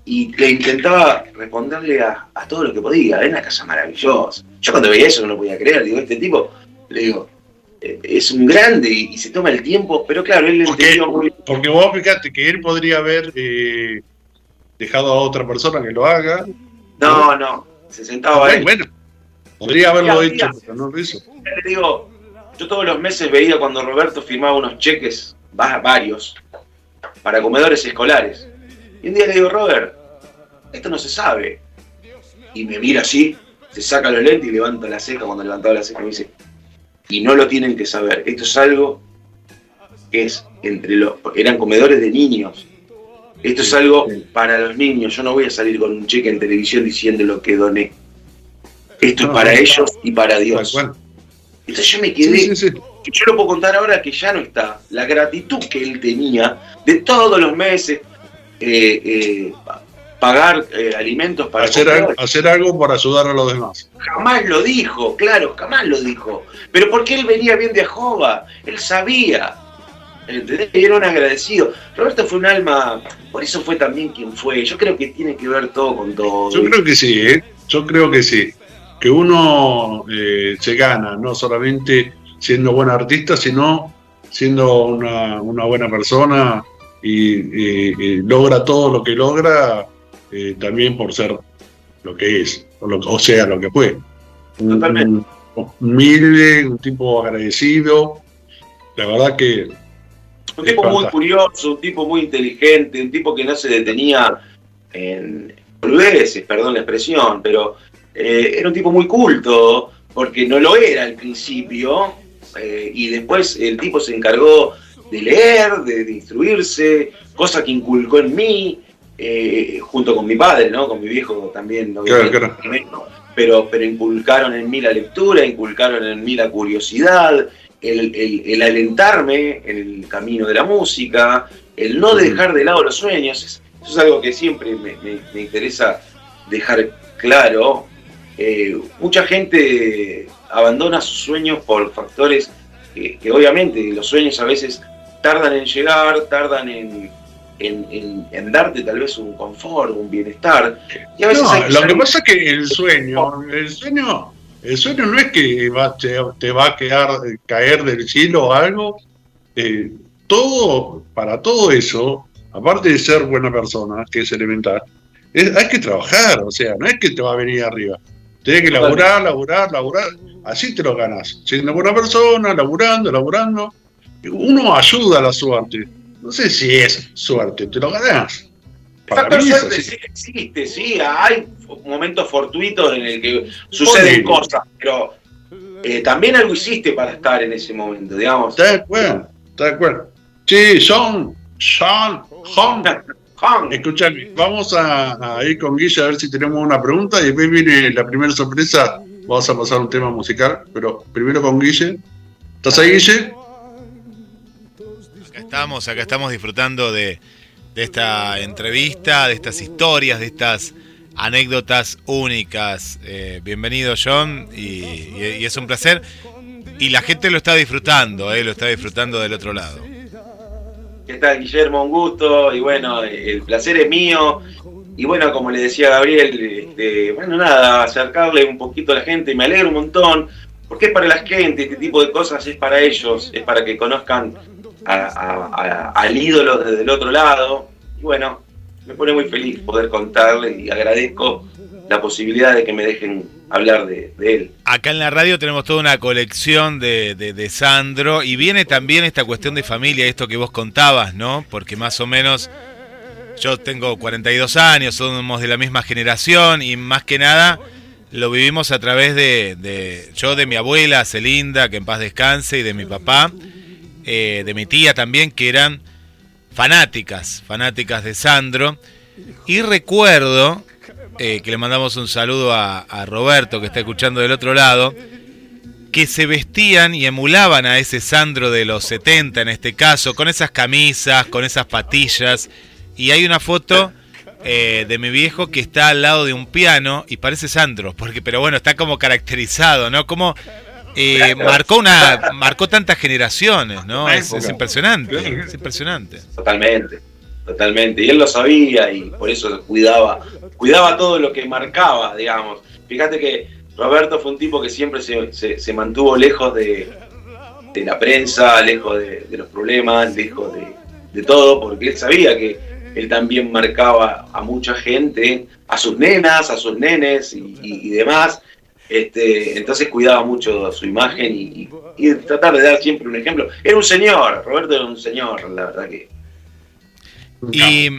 y le intentaba responderle a todo lo que podía. Era una casa maravillosa. Yo cuando veía eso no lo podía creer. Digo, este tipo, le digo, es un grande y se toma el tiempo, pero claro, él entendió muy... Porque vos fíjate que él podría haber dejado a otra persona que lo haga. No, se sentaba ahí. Bueno, podría haberlo hecho, pero no lo hizo. Le digo, yo todos los meses veía cuando Roberto firmaba unos cheques, varios, para comedores escolares. Y un día le digo, Robert, esto no se sabe. Y me mira así, se saca los lentes y levanta la ceja. Cuando levantaba la ceja me dice, y no lo tienen que saber. Esto es algo que es eran comedores de niños. Esto es algo para los niños. Yo no voy a salir con un cheque en televisión diciendo lo que doné. Esto es para ellos y para Dios. Bueno. Entonces yo me quedé... Sí. Yo lo puedo contar ahora que ya no está. La gratitud que él tenía de todos los meses pagar alimentos para hacer algo para ayudar a los demás. Jamás lo dijo, claro, jamás lo dijo. Pero porque él venía bien de Ajova, él sabía. ¿Entendés? Era un agradecido. Roberto fue un alma, por eso fue también quien fue. Yo creo que tiene que ver todo con todo. Yo creo que sí, yo creo que sí. Que uno se gana, no solamente siendo buen artista, sino siendo una buena persona y logra todo lo que logra también por ser lo que es, o sea, lo que fue. Totalmente. Humilde, un tipo agradecido, la verdad que... Un tipo muy curioso, un tipo muy inteligente, un tipo que no se detenía en boludeces, perdón la expresión, pero era un tipo muy culto, porque no lo era al principio, y después el tipo se encargó de leer, de instruirse, cosa que inculcó en mí, junto con mi padre, ¿no? Con mi viejo también, claro. Pero inculcaron en mí la lectura, inculcaron en mí la curiosidad, el alentarme en el camino de la música, el no dejar de lado los sueños. Eso es algo que siempre me interesa dejar claro. Mucha gente abandona sus sueños por factores que obviamente los sueños a veces tardan en llegar, tardan en darte tal vez un confort, un bienestar. Y a veces lo que pasa es que el sueño no es que te va a caer del cielo o algo. Para todo eso, aparte de ser buena persona, que es elemental, hay que trabajar, o sea, no es que te va a venir arriba. Tienes que laburar, así te lo ganas. Siendo buena persona, laburando. Uno ayuda a la suerte. No sé si es suerte, te lo ganás. El factor suerte sí existe, sí, hay momentos fortuitos en el que suceden cosas, pero también algo hiciste para estar en ese momento, digamos. Está de acuerdo. Sí, Jon. Escuchame, vamos a ir con Guille a ver si tenemos una pregunta y después viene la primera sorpresa. Vamos a pasar un tema musical, pero primero con Guille. ¿Estás ahí, Guille? Acá estamos disfrutando de esta entrevista, de estas historias, de estas anécdotas únicas. Bienvenido, Jon, y es un placer. Y la gente lo está disfrutando del otro lado. ¿Qué tal, Guillermo? Un gusto, y bueno, el placer es mío. Y bueno, como le decía Gabriel, bueno, nada, acercarle un poquito a la gente, me alegro un montón, porque es para la gente, este tipo de cosas es para ellos, es para que conozcan al ídolo desde el otro lado. Y bueno, me pone muy feliz poder contarle y agradezco la posibilidad de que me dejen hablar de él. Acá en la radio tenemos toda una colección de Sandro, y viene también esta cuestión de familia, esto que vos contabas, ¿no? Porque más o menos yo tengo 42 años, somos de la misma generación, y más que nada lo vivimos a través yo de mi abuela Celinda, que en paz descanse, y de mi papá, de mi tía también, que eran fanáticas de Sandro. Y recuerdo que le mandamos un saludo a Roberto, que está escuchando del otro lado, que se vestían y emulaban a ese Sandro de los 70 en este caso, con esas camisas, con esas patillas. Y hay una foto de mi viejo que está al lado de un piano y parece Sandro, pero bueno, está como caracterizado, ¿no? Como marcó tantas generaciones, ¿no? Es impresionante, es impresionante. Totalmente. Y él lo sabía y por eso cuidaba todo lo que marcaba, digamos. Fíjate que Roberto fue un tipo que siempre se mantuvo lejos de la prensa, lejos de los problemas, lejos de todo, porque él sabía que él también marcaba a mucha gente, a sus nenas, a sus nenes y demás. Entonces cuidaba mucho su imagen y tratar de dar siempre un ejemplo. Era un señor, Roberto era un señor, la verdad que. Y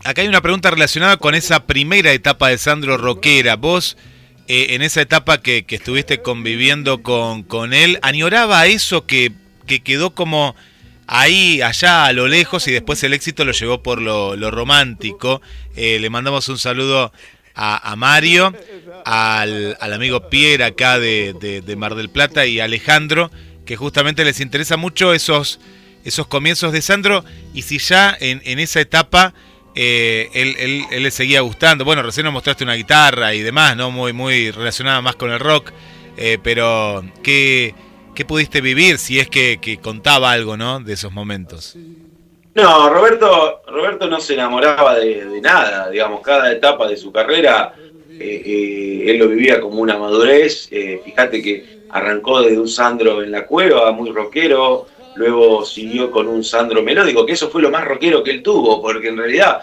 acá hay una pregunta relacionada con esa primera etapa de Sandro rockera. Vos, en esa etapa que estuviste conviviendo con él, ¿añoraba eso que quedó como ahí, allá, a lo lejos, y después el éxito lo llevó por lo romántico? Le mandamos un saludo a Mario, al amigo Pierre acá de Mar del Plata, y a Alejandro, que justamente les interesa mucho esos comienzos de Sandro, y si ya en esa etapa él le seguía gustando. Bueno, recién nos mostraste una guitarra y demás, ¿no? Muy relacionada más con el rock, pero ¿qué pudiste vivir, si es que contaba algo, ¿no?, de esos momentos? No, Roberto no se enamoraba de nada, digamos, cada etapa de su carrera él lo vivía como una madurez. Fíjate que arrancó desde un Sandro en la cueva, muy rockero, luego siguió con un Sandro melódico, que eso fue lo más rockero que él tuvo, porque en realidad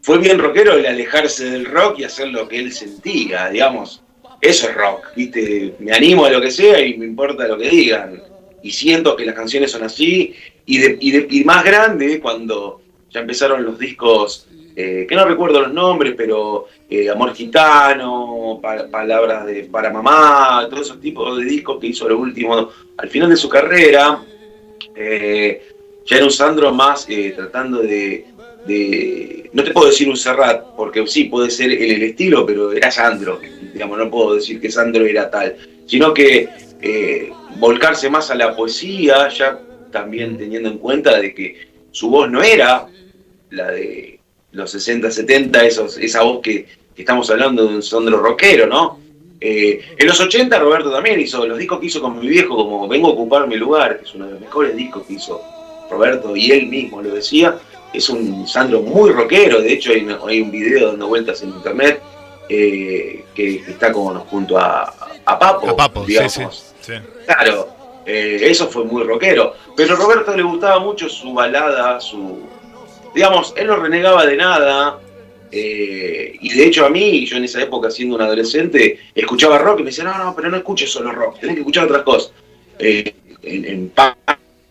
fue bien rockero el alejarse del rock y hacer lo que él sentía, digamos. Eso es rock, ¿viste? Me animo a lo que sea y me importa lo que digan. Y siento que las canciones son así. Y más grande, cuando ya empezaron los discos, que no recuerdo los nombres, pero Amor Gitano, Palabras para Mamá, todos esos tipos de discos que hizo lo último al final de su carrera, ya era un Sandro más tratando de... No te puedo decir un Serrat, porque sí, puede ser el estilo, pero era Sandro, digamos, no puedo decir que Sandro era tal, sino que volcarse más a la poesía, ya también teniendo en cuenta de que su voz no era la de los 60, 70, esa voz que estamos hablando de un Sandro rockero, ¿no? En los 80 Roberto también hizo los discos que hizo con mi viejo, como Vengo a ocupar mi lugar, que es uno de los mejores discos que hizo Roberto, y él mismo lo decía. Es un Sandro muy rockero. De hecho hay un video dando vueltas en internet que está como junto a Papo, digamos. Sí. Claro, eso fue muy rockero. Pero a Roberto le gustaba mucho su balada, digamos, él no renegaba de nada. Y de hecho a mí, yo en esa época siendo un adolescente, escuchaba rock y me decía, no, pero no escuches solo rock, tenés que escuchar otras cosas.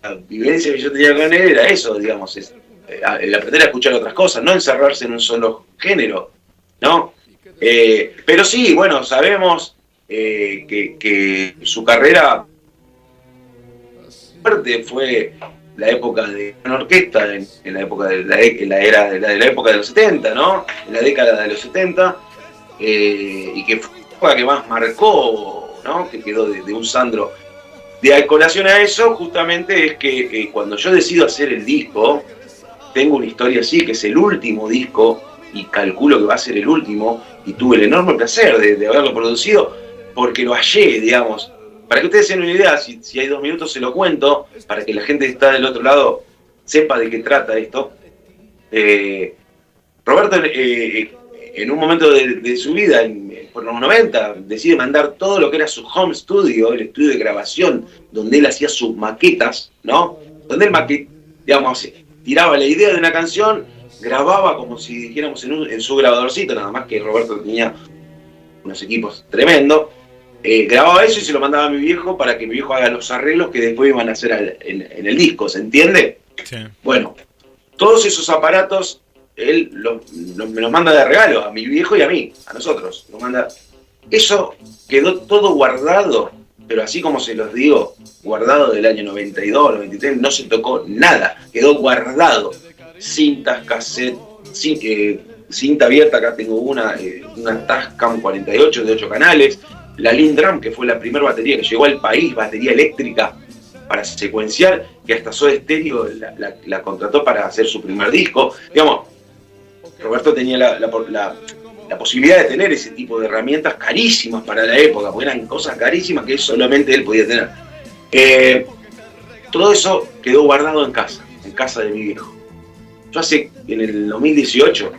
La vivencia que yo tenía con él era eso, digamos, el aprender a escuchar otras cosas, no encerrarse en un solo género, ¿no? Pero sí, bueno, sabemos que su carrera fuerte fue la época de una orquesta, en la época de la época de los 70, ¿no? En la década de los 70, y que fue la que más marcó, ¿no? Que quedó de un Sandro. De colación a eso, justamente, es que cuando yo decido hacer el disco, tengo una historia así, que es el último disco, y calculo que va a ser el último, y tuve el enorme placer de haberlo producido, porque lo hallé, digamos. para que ustedes tengan una idea, si hay 2 minutos se lo cuento, para que la gente que está del otro lado sepa de qué trata esto. Roberto, en un momento de su vida, por los 90, decide mandar todo lo que era su home studio, el estudio de grabación, donde él hacía sus maquetas, ¿no? Donde él digamos, tiraba la idea de una canción, grababa como si dijéramos en su grabadorcito, nada más que Roberto tenía unos equipos tremendos. Grababa eso y se lo mandaba a mi viejo para que mi viejo haga los arreglos que después iban a hacer en el disco, ¿se entiende? Sí. Bueno, todos esos aparatos él me los manda de regalo a mi viejo y a mí, a nosotros. Nos manda. Eso quedó todo guardado, pero así como se los digo, guardado del año 92, 93, no se tocó nada, quedó guardado. Cintas, cassette, cinta abierta, acá tengo una Tascam 48 de 8 canales, la Lindrum, que fue la primera batería que llegó al país, batería eléctrica para secuenciar, que hasta Soda Stereo la contrató para hacer su primer disco. Digamos, Roberto tenía la posibilidad de tener ese tipo de herramientas carísimas para la época, porque eran cosas carísimas que solamente él podía tener. Todo eso quedó guardado en casa de mi viejo. Yo en el 2018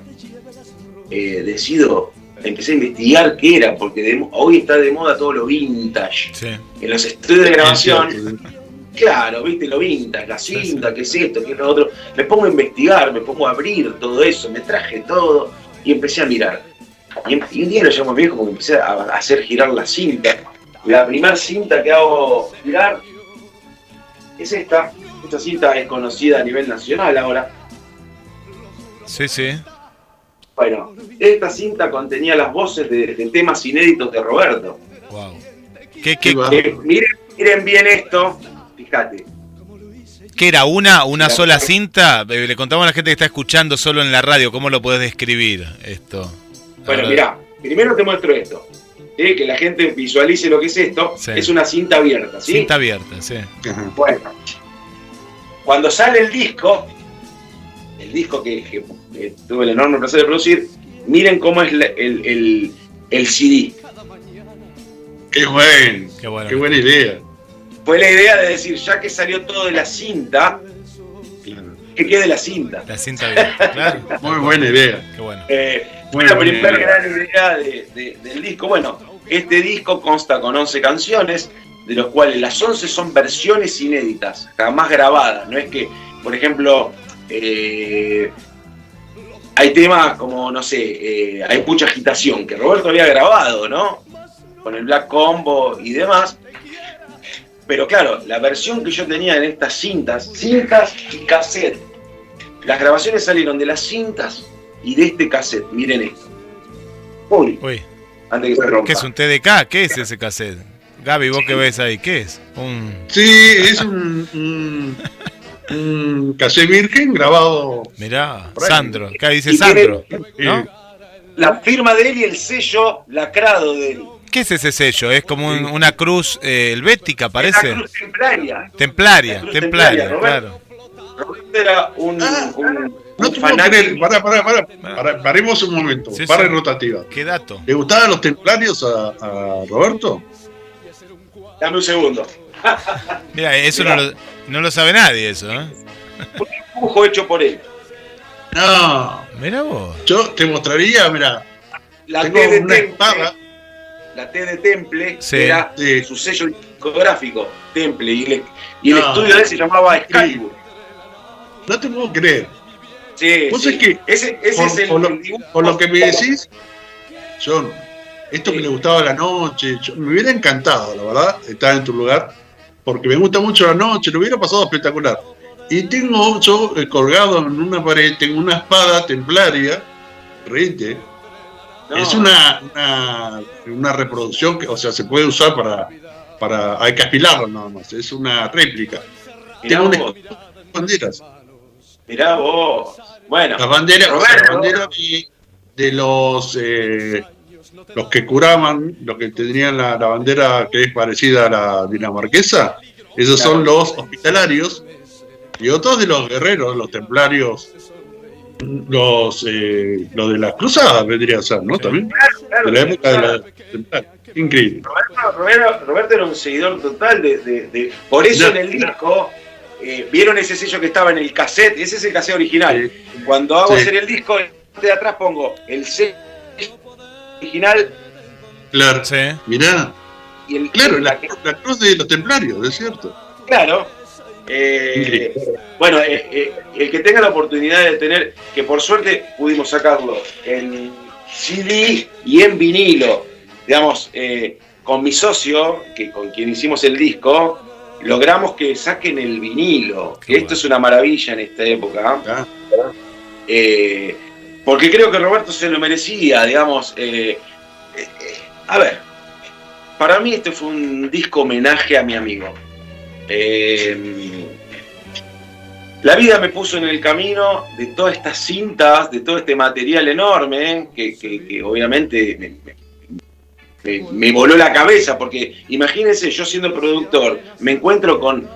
empecé a investigar qué era, porque hoy está de moda todo lo vintage. Sí. En los estudios de grabación, claro, viste, lo vintage, la cinta, qué es esto, qué es lo otro. Me pongo a investigar, me pongo a abrir todo eso, me traje todo y empecé a mirar. Y un día lo llamo a mi viejo porque empecé a hacer girar la cinta. La primera cinta que hago girar es esta. Esta cinta es conocida a nivel nacional ahora. Sí, sí. Bueno, esta cinta contenía las voces de temas inéditos de Roberto. Wow. Miren bien esto, fíjate. ¿Qué era? ¿Una sola cinta? Le contamos a la gente que está escuchando solo en la radio, ¿cómo lo podés describir esto? Bueno, mirá, primero te muestro esto. Que la gente visualice lo que es esto. Sí. Es una cinta abierta, ¿sí? Cinta abierta, sí. Bueno, cuando sale el disco que tuve el enorme placer de producir, miren cómo es el CD. Qué buena idea. Fue la idea de decir, ya que salió todo de la cinta, que quede la cinta. La cinta abierta, claro. Muy buena idea. Qué bueno. Fue la primera gran idea del disco. Bueno, este disco consta con 11 canciones, de los cuales las 11 son versiones inéditas, jamás grabadas. No es que, por ejemplo, hay temas como, no sé, hay mucha agitación, que Roberto había grabado, ¿no? Con el Black Combo y demás. Pero claro, la versión que yo tenía en estas cintas y cassette, las grabaciones salieron de las cintas y de este cassette. Miren esto. Uy. Antes que se rompa. ¿Qué es un TDK? ¿Qué es ese cassette? Gaby, ¿vos qué ves ahí? ¿Qué es? Sí, es un cassette virgen grabado. Mirá, Sandro. Acá dice Sandro, ¿no? La firma de él y el sello lacrado de él. ¿Qué es ese sello? ¿Es como una cruz helvética, parece? Una cruz templaria. Templaria, claro. Roberto era un no te puedo creer, paremos un momento, sí, para rotativa. ¿Qué dato? ¿Le gustaban los templarios a Roberto? Dame un segundo. Mira, eso no lo sabe nadie, eso, ¿eh? Un dibujo hecho por él. No. Mira vos. Yo te mostraría, mira. Tengo una espada. La T de Temple, sí, era su sello discográfico, Temple, y el estudio de él se llamaba Excalibur. No te puedo creer. Sí, ¿Vos sí. Es que ese es el dibujo. Por lo que me decís, John, esto que le gustaba la noche, me hubiera encantado, la verdad, estar en tu lugar, porque me gusta mucho la noche, lo hubiera pasado espectacular. Y tengo yo colgado en una pared, tengo una espada templaria, reíte. No. Es una reproducción que, o sea, se puede usar para hay que aspilarlo nada más, es una réplica. Mirá tengo vos. Banderas. Mirá vos. Bueno, las banderas de los que curaban, los que tenían la bandera que es parecida a la dinamarquesa, esos son los hospitalarios, y otros de los guerreros, los templarios Lo de las cruzadas vendría a ser, ¿no? También. Claro, de la época de la... Increíble. Roberto era un seguidor total de por eso en el disco, vieron ese sello que estaba en el cassette, ese es el cassette original. Sí. Cuando hago hacer el disco, de atrás pongo el sello original. Claro, sí. Mirá. Claro, la cruz de los templarios, es cierto. Claro. Bueno, el que tenga la oportunidad de tener, que por suerte pudimos sacarlo en CD y en vinilo, digamos, con mi socio, con quien hicimos el disco, logramos que saquen el vinilo, que esto es una maravilla en esta época, porque creo que Roberto se lo merecía, digamos. A ver, para mí este fue un disco homenaje a mi amigo. La vida me puso en el camino de todas estas cintas, de todo este material enorme, que obviamente me voló la cabeza, porque imagínense, yo siendo productor, me encuentro con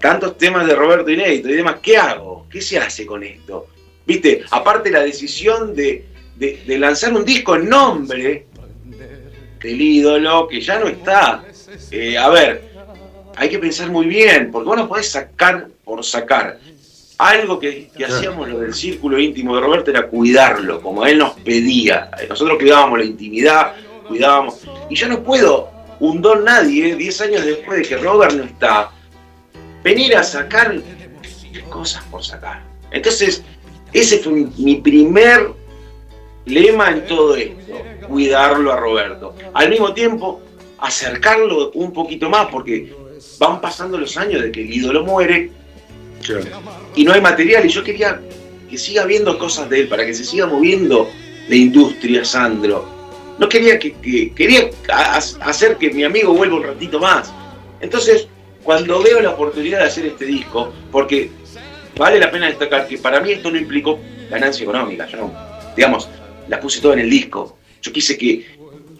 tantos temas de Roberto inéditos y demás, ¿qué hago? ¿Qué se hace con esto? ¿Viste? Aparte la decisión de lanzar un disco en nombre del ídolo, que ya no está. A ver, hay que pensar muy bien, porque vos no podés sacar por sacar. Algo que hacíamos lo del círculo íntimo de Roberto era cuidarlo, como él nos pedía. Nosotros cuidábamos la intimidad, cuidábamos. Y yo no puedo, un don nadie, 10 años después de que Robert no está, venir a sacar cosas por sacar. Entonces, ese fue mi primer lema en todo esto, cuidarlo a Roberto. Al mismo tiempo, acercarlo un poquito más, porque van pasando los años de que el ídolo muere, y no hay material, y yo quería que siga viendo cosas de él, para que se siga moviendo la industria, Sandro. No quería quería hacer que mi amigo vuelva un ratito más. Entonces, cuando veo la oportunidad de hacer este disco, porque vale la pena destacar que para mí esto no implicó ganancia económica, yo no, digamos, la puse toda en el disco. Yo quise que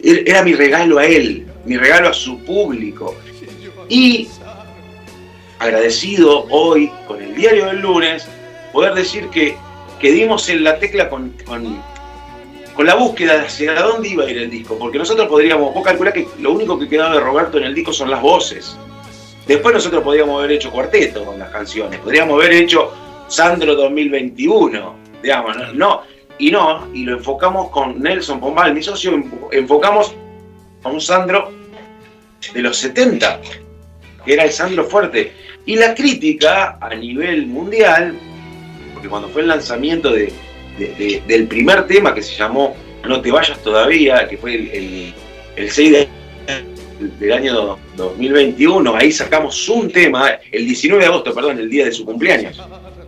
era mi regalo a él, mi regalo a su público. Y agradecido hoy, con el diario del lunes, poder decir que dimos en la tecla con la búsqueda de hacia dónde iba a ir el disco. Porque nosotros podríamos, vos calculás que lo único que quedaba de Roberto en el disco son las voces. Después nosotros podríamos haber hecho cuarteto con las canciones, podríamos haber hecho Sandro 2021, digamos, y lo enfocamos con Nelson Pombal, mi socio, enfocamos a un Sandro de los 70, que era el Sandro fuerte. Y la crítica a nivel mundial, porque cuando fue el lanzamiento del primer tema, que se llamó No te vayas todavía, que fue el 6 del año 2021, ahí sacamos un tema, el 19 de agosto, perdón, el día de su cumpleaños,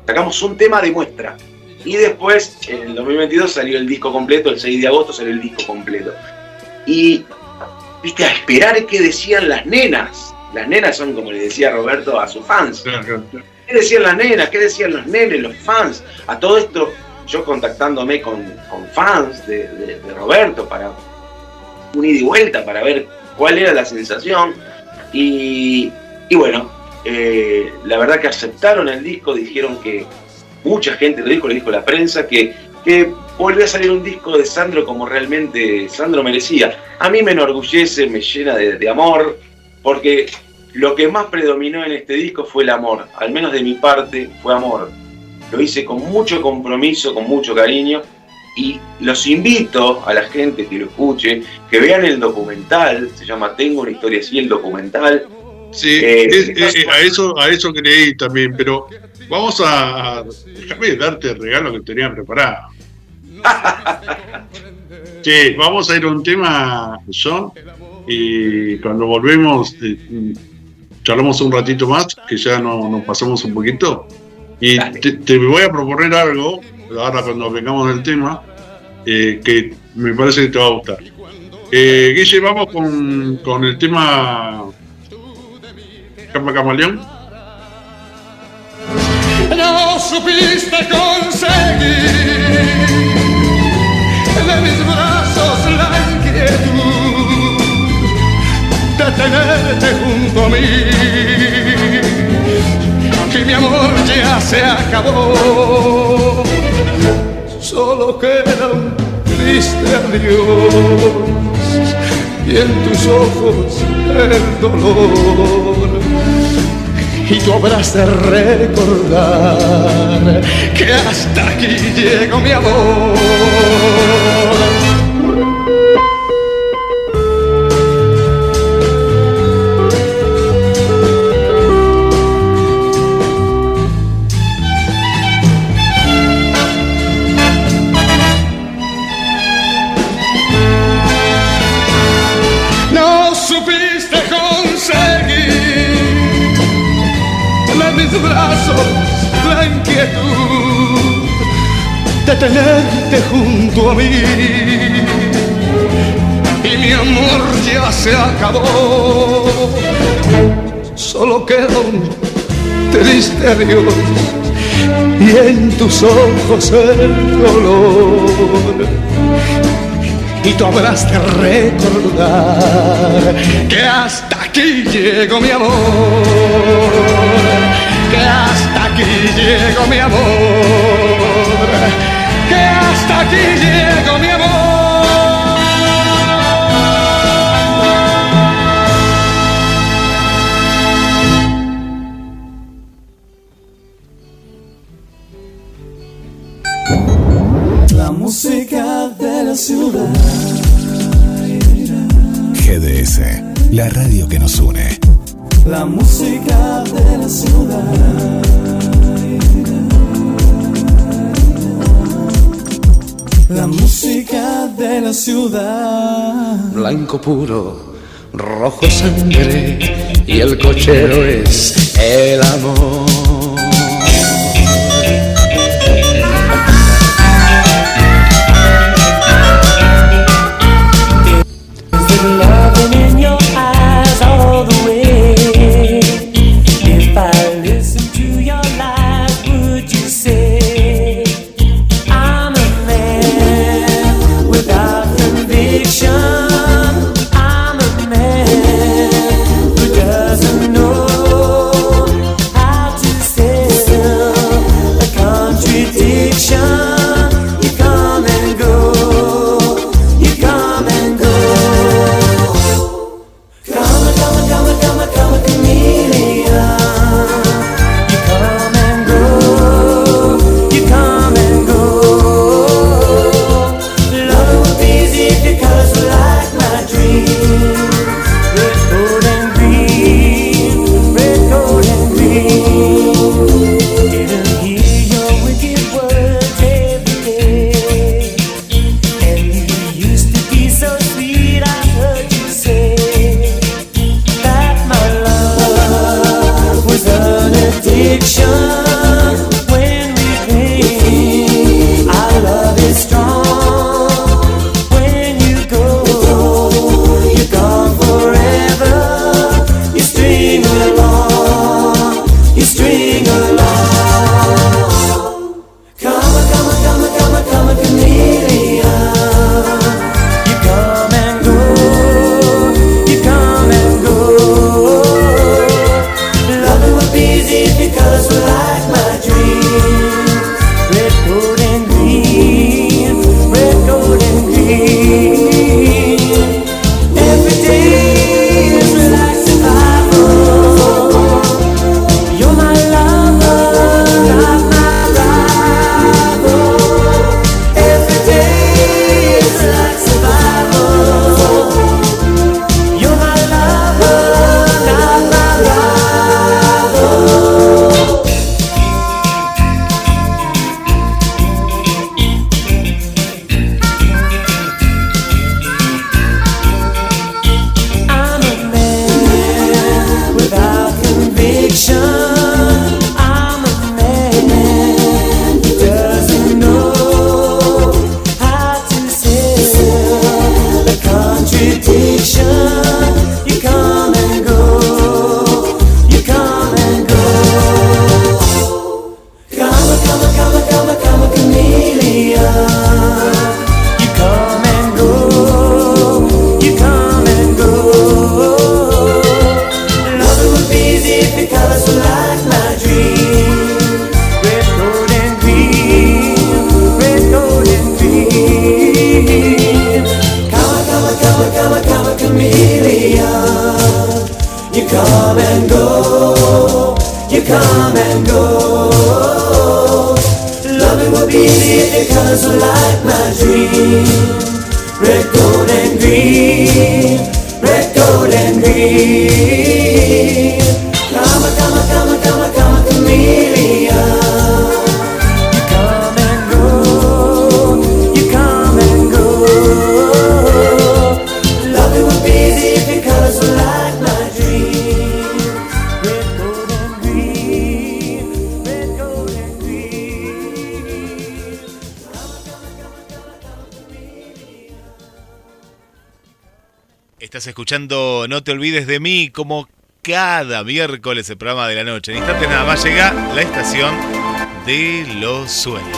sacamos un tema de muestra. Y después, en el 2022 salió el disco completo, el 6 de agosto salió el disco completo. Y, viste, a esperar qué decían las nenas. Las nenas son, como le decía Roberto a sus fans. ¿Qué decían las nenas? ¿Qué decían los nenes, los fans? A todo esto, yo contactándome con fans de Roberto para un ida y vuelta, para ver cuál era la sensación. Y bueno, la verdad que aceptaron el disco, dijeron que mucha gente lo dijo la prensa, que volvió a salir un disco de Sandro como realmente Sandro merecía. A mí me enorgullece, me llena de amor, porque lo que más predominó en este disco fue el amor, al menos de mi parte fue amor. Lo hice con mucho compromiso, con mucho cariño, y los invito a la gente que lo escuche, que vean el documental, se llama Tengo una historia así, el documental. Sí, a eso creí también, pero vamos déjame darte el regalo que tenía preparado. Sí, vamos a ir a un tema, John, y cuando volvemos charlamos un ratito más, que ya nos pasamos un poquito, y te voy a proponer algo, ahora cuando vengamos del tema, que me parece que te va a gustar. Guille, vamos con el tema Capa Camaleón. No supiste conseguir de mis brazos la inquietud de tenerte junto a mí, que mi amor ya se acabó. solo queda un triste adiós, y en tus ojos el dolor. Y tú habrás de recordar que hasta aquí llegó mi amor. Brazos, la inquietud de tenerte junto a mí, y mi amor ya se acabó, solo queda un triste adiós, y en tus ojos el dolor. Y tú habrás de recordar que hasta aquí llegó mi amor, que hasta aquí llegó mi amor, que hasta aquí llegó mi amor. La música de la ciudad. GDS, la radio que nos une. La música de la ciudad. La música de la ciudad. Blanco puro, rojo sangre, y el cochero es el amor. I'm a man who doesn't know how to You come and go, you come and go. Loving will be easy because of like my dream. Red, gold and green, red, gold and green. Come, come, come, come, come, chameleon. You come and go, you come and go. Loving will be easy because of like my dream. Red, gold and green, red, gold and green. Estás escuchando No te olvides de mí, como cada miércoles el programa de la noche. En instantes nada más llega la estación de los sueños.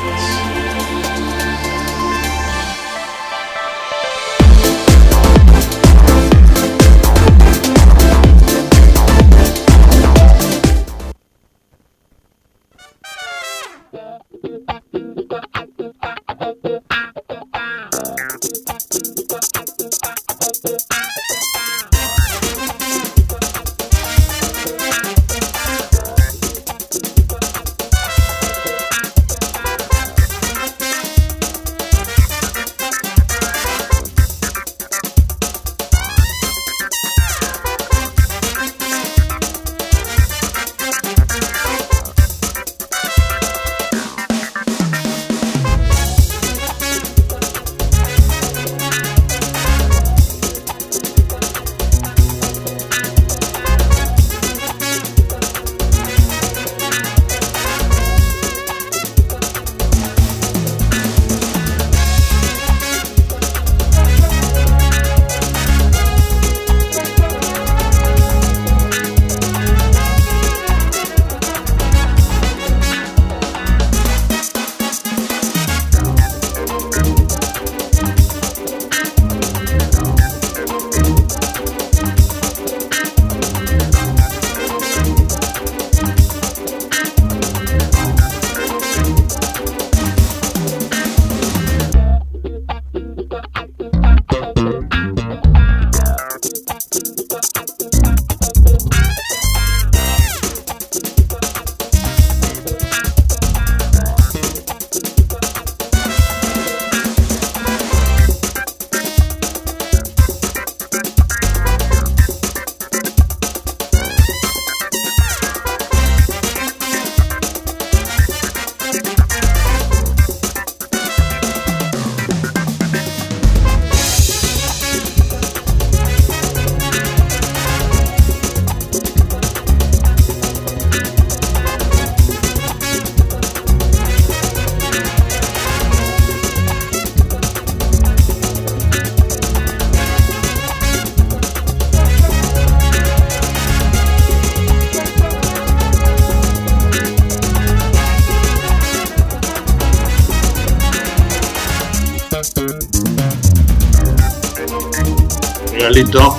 Regalito.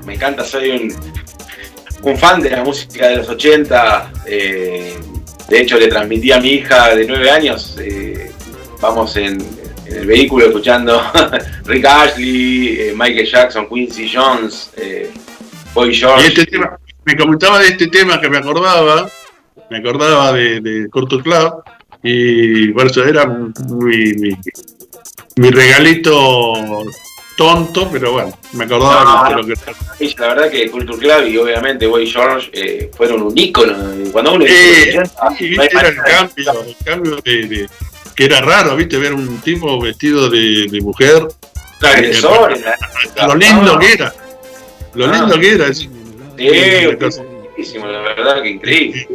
Me encanta, soy un fan de la música de los 80. De hecho, le transmití a mi hija de 9 años. Vamos en el vehículo escuchando Rick Astley, Michael Jackson, Quincy Jones, Boy George. Y este tema, me comentaba de este tema que me acordaba de Culture Club, y por eso era mi regalito tonto, pero bueno, me acordaba de lo que... La verdad que Culture Club y obviamente Boy George fueron un ícono. Cuando uno era el cambio de que era raro, viste, ver un tipo vestido de mujer. Lo lindo que era. Lindo que era. Buenísimo, la verdad que increíble.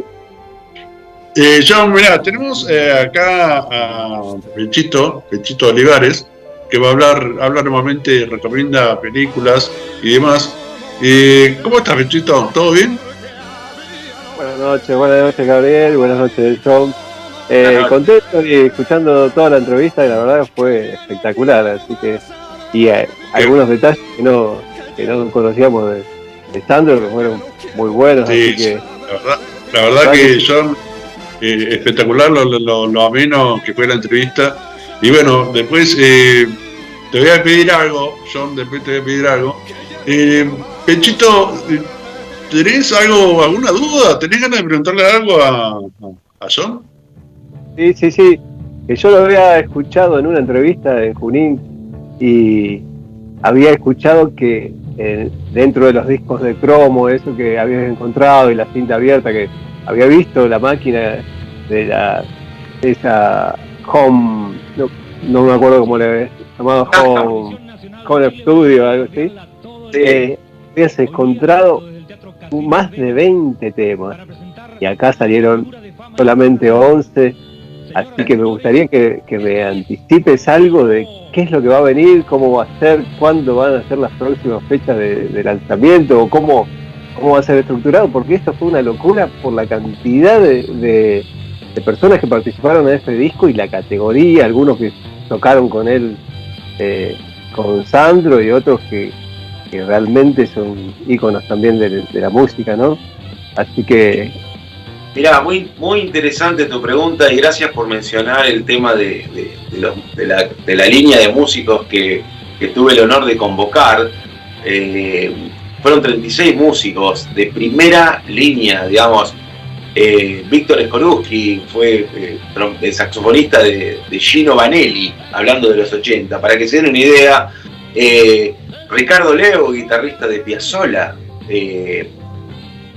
John, mirá, tenemos acá a Pechito Olivares, que va a hablar nuevamente, recomienda películas y demás. ¿Cómo estás, Pechito? ¿Todo bien? Buenas noches, Gabriel, buenas noches, John. Contento y escuchando toda la entrevista, y la verdad fue espectacular, así que algunos detalles que no conocíamos de Sandro, que fueron muy buenos, sí, así que la verdad que John, espectacular lo ameno que fue la entrevista. Y bueno, después te voy a pedir algo, John, Pechito, ¿tenés alguna duda? ¿Tenés ganas de preguntarle algo a John? Sí. Que yo lo había escuchado en una entrevista en Junín y había escuchado que dentro de los discos de cromo, eso que habías encontrado y la cinta abierta, que había visto la máquina de esa Home, no me acuerdo cómo le llamado Home Studio, algo así. Sí. Habías encontrado más de 20 temas y acá salieron solamente 11, así que me gustaría que me anticipes algo de qué es lo que va a venir, cómo va a ser, cuándo van a ser las próximas fechas de lanzamiento, o cómo va a ser estructurado, porque esto fue una locura por la cantidad de personas que participaron en este disco y la categoría, algunos que tocaron con él, con Sandro, y otros que realmente son íconos también de la música, ¿no? Así que... Mirá, muy interesante tu pregunta y gracias por mencionar el tema de la línea de músicos que tuve el honor de convocar. Fueron 36 músicos de primera línea, digamos. Víctor Skorupski fue el saxofonista de Gino Vanelli, hablando de los 80. Para que se den una idea, Ricardo Leo, guitarrista de Piazzolla.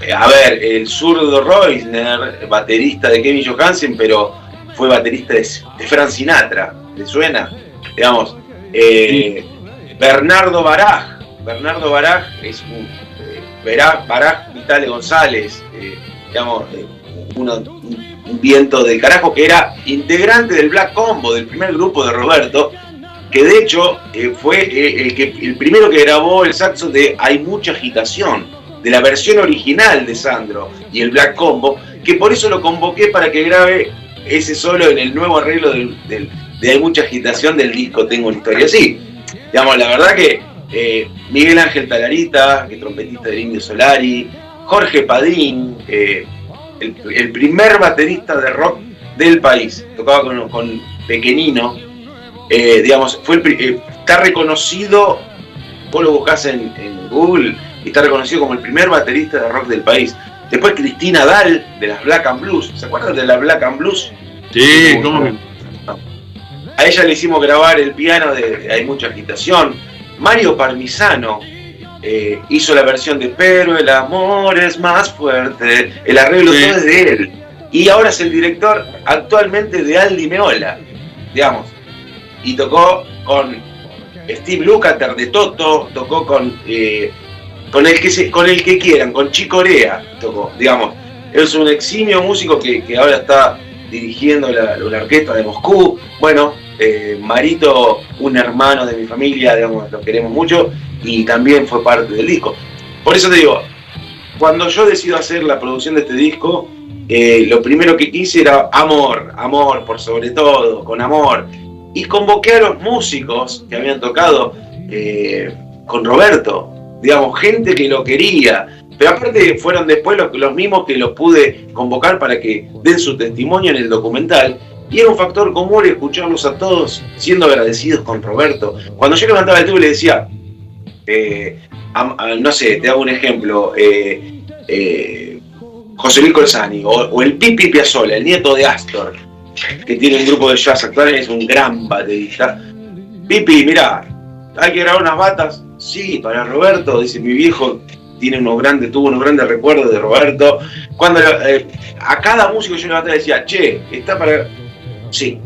El zurdo Reusner, baterista de Kevin Johansen, pero fue baterista de Frank Sinatra. ¿Le suena? Digamos, Bernardo Baraj es un Baraj Vitale González, digamos, un viento del carajo, que era integrante del Black Combo, del primer grupo de Roberto, que de hecho fue el primero que grabó el saxo de Hay Mucha Agitación, de la versión original de Sandro y el Black Combo, que por eso lo convoqué para que grabe ese solo en el nuevo arreglo de Hay Mucha Agitación del disco Tengo una Historia Así. Digamos, la verdad que Miguel Ángel Talarita, que trompetista del Indio Solari, Jorge Padín, el primer baterista de rock del país, tocaba con Pequeñino, digamos, está reconocido, vos lo buscás en Google, y está reconocido como el primer baterista de rock del país. Después Cristina Dahl, de las Black and Blues, ¿se acuerdan de las Black and Blues? Sí, ¿cómo que? A ella le hicimos grabar el piano de Hay Mucha Agitación. Mario Parmisano hizo la versión de Pero el amor es más fuerte. El arreglo todo es de él. Y ahora es el director actualmente de Aldi Meola, digamos. Y tocó con Steve Lukather de Toto, tocó con el que quieran, con Chico Corea tocó, digamos. Es un eximio músico que ahora está dirigiendo la orquesta de Moscú. Bueno, Marito, un hermano de mi familia, digamos, lo queremos mucho, y también fue parte del disco. Por eso te digo, cuando yo decido hacer la producción de este disco, lo primero que quise era amor por sobre todo, con amor. Y convoqué a los músicos que habían tocado con Roberto, digamos, gente que lo quería. Pero aparte fueron después los mismos que los pude convocar para que den su testimonio en el documental. Y era un factor común escucharlos a todos siendo agradecidos con Roberto. Cuando yo levantaba el tubo y le decía, no sé, te hago un ejemplo, José Luis Colzani, o el Pipi Piazzolla, el nieto de Astor, que tiene un grupo de jazz actual, es un gran baterista. Pipi, mirá, hay que grabar unas batas. Sí, para Roberto, dice, mi viejo tuvo unos grandes recuerdos de Roberto. Cuando a cada músico yo levantaba y decía, che, está para... Sí.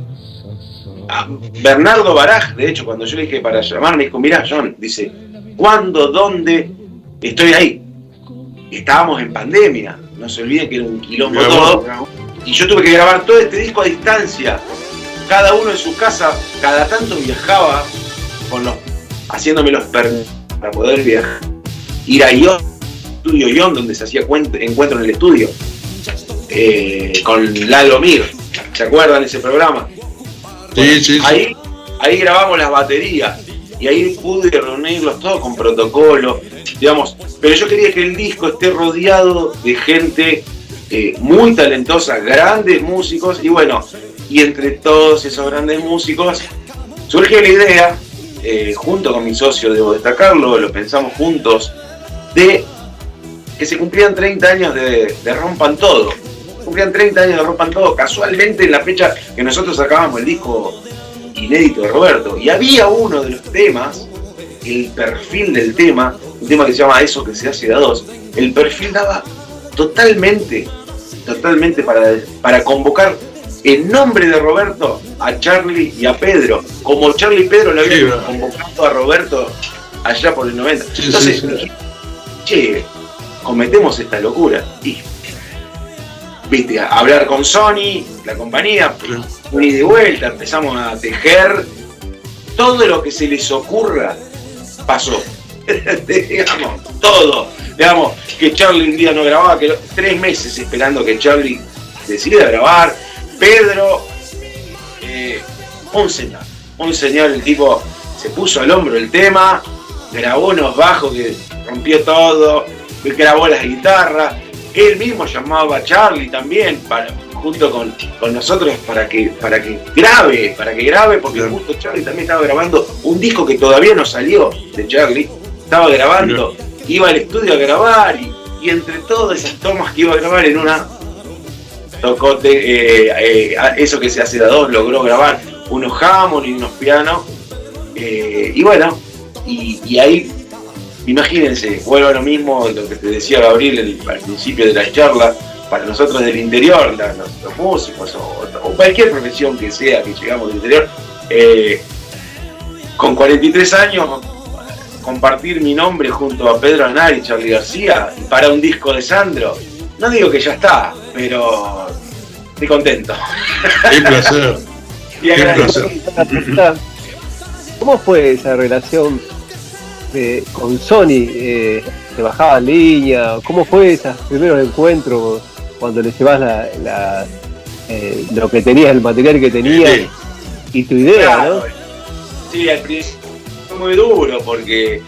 A Bernardo Baraj, de hecho, cuando yo le dije para llamarme, me dijo, mirá, John, dice, ¿cuándo, dónde? Estoy ahí. Estábamos en pandemia, no se olviden que era un quilombo todo. Y yo tuve que grabar todo este disco a distancia. Cada uno en su casa, cada tanto viajaba haciéndome los permisos para poder viajar. Ir a Estudio Ion, donde se hacía encuentro en el estudio, con Lalo Mir. ¿Se acuerdan ese programa? Sí. Ahí grabamos las baterías y ahí pude reunirlos todos con protocolo, digamos. Pero yo quería que el disco esté rodeado de gente muy talentosa, grandes músicos, y bueno, y entre todos esos grandes músicos surgió la idea, junto con mi socio, debo destacarlo, lo pensamos juntos, de que se cumplían 30 años de Rompan Todo. Cumplían 30 años de Rompan Todo, casualmente en la fecha que nosotros sacábamos el disco inédito de Roberto. Y había uno de los temas, el perfil del tema, un tema que se llama Eso que se hace de a dos, el perfil daba totalmente para convocar en nombre de Roberto a Charly y a Pedro, como Charly y Pedro le habían convocado a Roberto allá por el 90. Entonces, che, cometemos esta locura. Y, viste, a hablar con Sony, la compañía, un ida y vuelta, empezamos a tejer. Todo lo que se les ocurra pasó. Digamos, todo. Digamos, que Charly un día no grababa, que 3 meses esperando que Charly decida grabar. Pedro, un señor, el tipo se puso al hombro el tema, grabó unos bajos que rompió todo, grabó las guitarras, él mismo llamaba a Charly también, junto con nosotros para que grabe, porque justo Charly también estaba grabando un disco que todavía no salió de Charly, estaba grabando, iba al estudio a grabar y entre todas esas tomas que iba a grabar en una, tocó Eso que se hace de a dos, logró grabar unos Hammond y unos pianos, y bueno, y ahí, imagínense, vuelvo a lo mismo, lo que te decía Gabriel al principio de la charla, para nosotros del interior, los músicos o cualquier profesión que sea que llegamos del interior, con 43 años, compartir mi nombre junto a Pedro Aznar y Charly García para un disco de Sandro, no digo que ya está, pero estoy contento. Qué placer. Qué placer. ¿Cómo fue esa relación con Sony? ¿Se bajaba en línea? ¿Cómo fue esos primeros encuentros cuando le llevas lo que tenías, el material que tenías y tu idea, claro, ¿no? Sí, al principio fue muy duro porque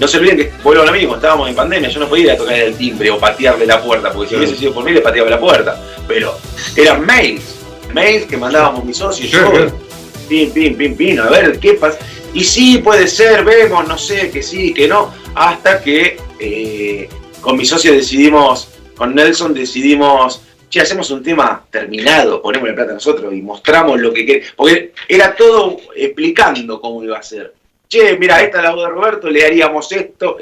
no se olviden que, vuelvo a lo mismo, estábamos en pandemia, yo no podía ir a tocar el timbre o patearle la puerta, porque si hubiese sido por mí le pateaba la puerta, pero eran mails que mandábamos mis socios, yo, pin, a ver qué pasa, y sí, puede ser, vemos, no sé, que sí, que no, hasta que con mis socios decidimos, con Nelson decidimos, che, hacemos un tema terminado, ponemos la plata nosotros y mostramos lo que queremos, porque era todo explicando cómo iba a ser. Che, mira, esta es la voz de Roberto, le haríamos esto.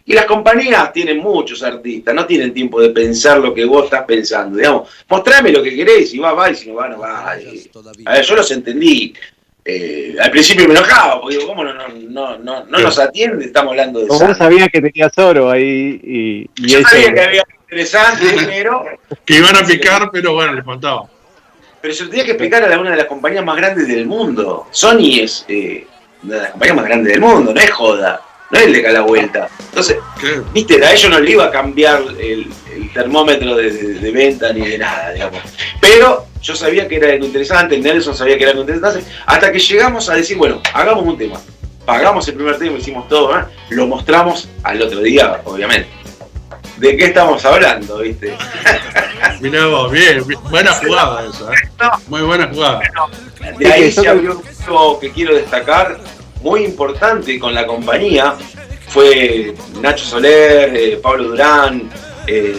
Y las compañías tienen muchos artistas, no tienen tiempo de pensar lo que vos estás pensando. Digamos, mostrame lo que querés, y va, y si no va, no va. A ver, yo los entendí. Al principio me enojaba, porque digo, ¿cómo no nos atiende? Estamos hablando de Como vos sabías que tenías oro ahí y yo sabía que había interesante, pero... que iban a picar, pero bueno, les faltaba. Pero se lo tenía que explicar a una de las compañías más grandes del mundo. Sony es... una de las compañías más grandes del mundo, no es joda, no es el de cada vuelta. Entonces, viste, a ellos no le iba a cambiar el termómetro de venta ni de nada, digamos. Pero yo sabía que era algo interesante, Nelson sabía que era algo interesante, hasta que llegamos a decir, bueno, hagamos un tema. Pagamos el primer tema, hicimos todo, ¿eh? Lo mostramos al otro día, obviamente. ¿De qué estamos hablando, viste? Mirá vos, bien, buena jugada esa, ¿eh? Muy buena jugada. Bueno, de ahí se abrió algo que quiero destacar, muy importante con la compañía, fue Nacho Soler, Pablo Durán,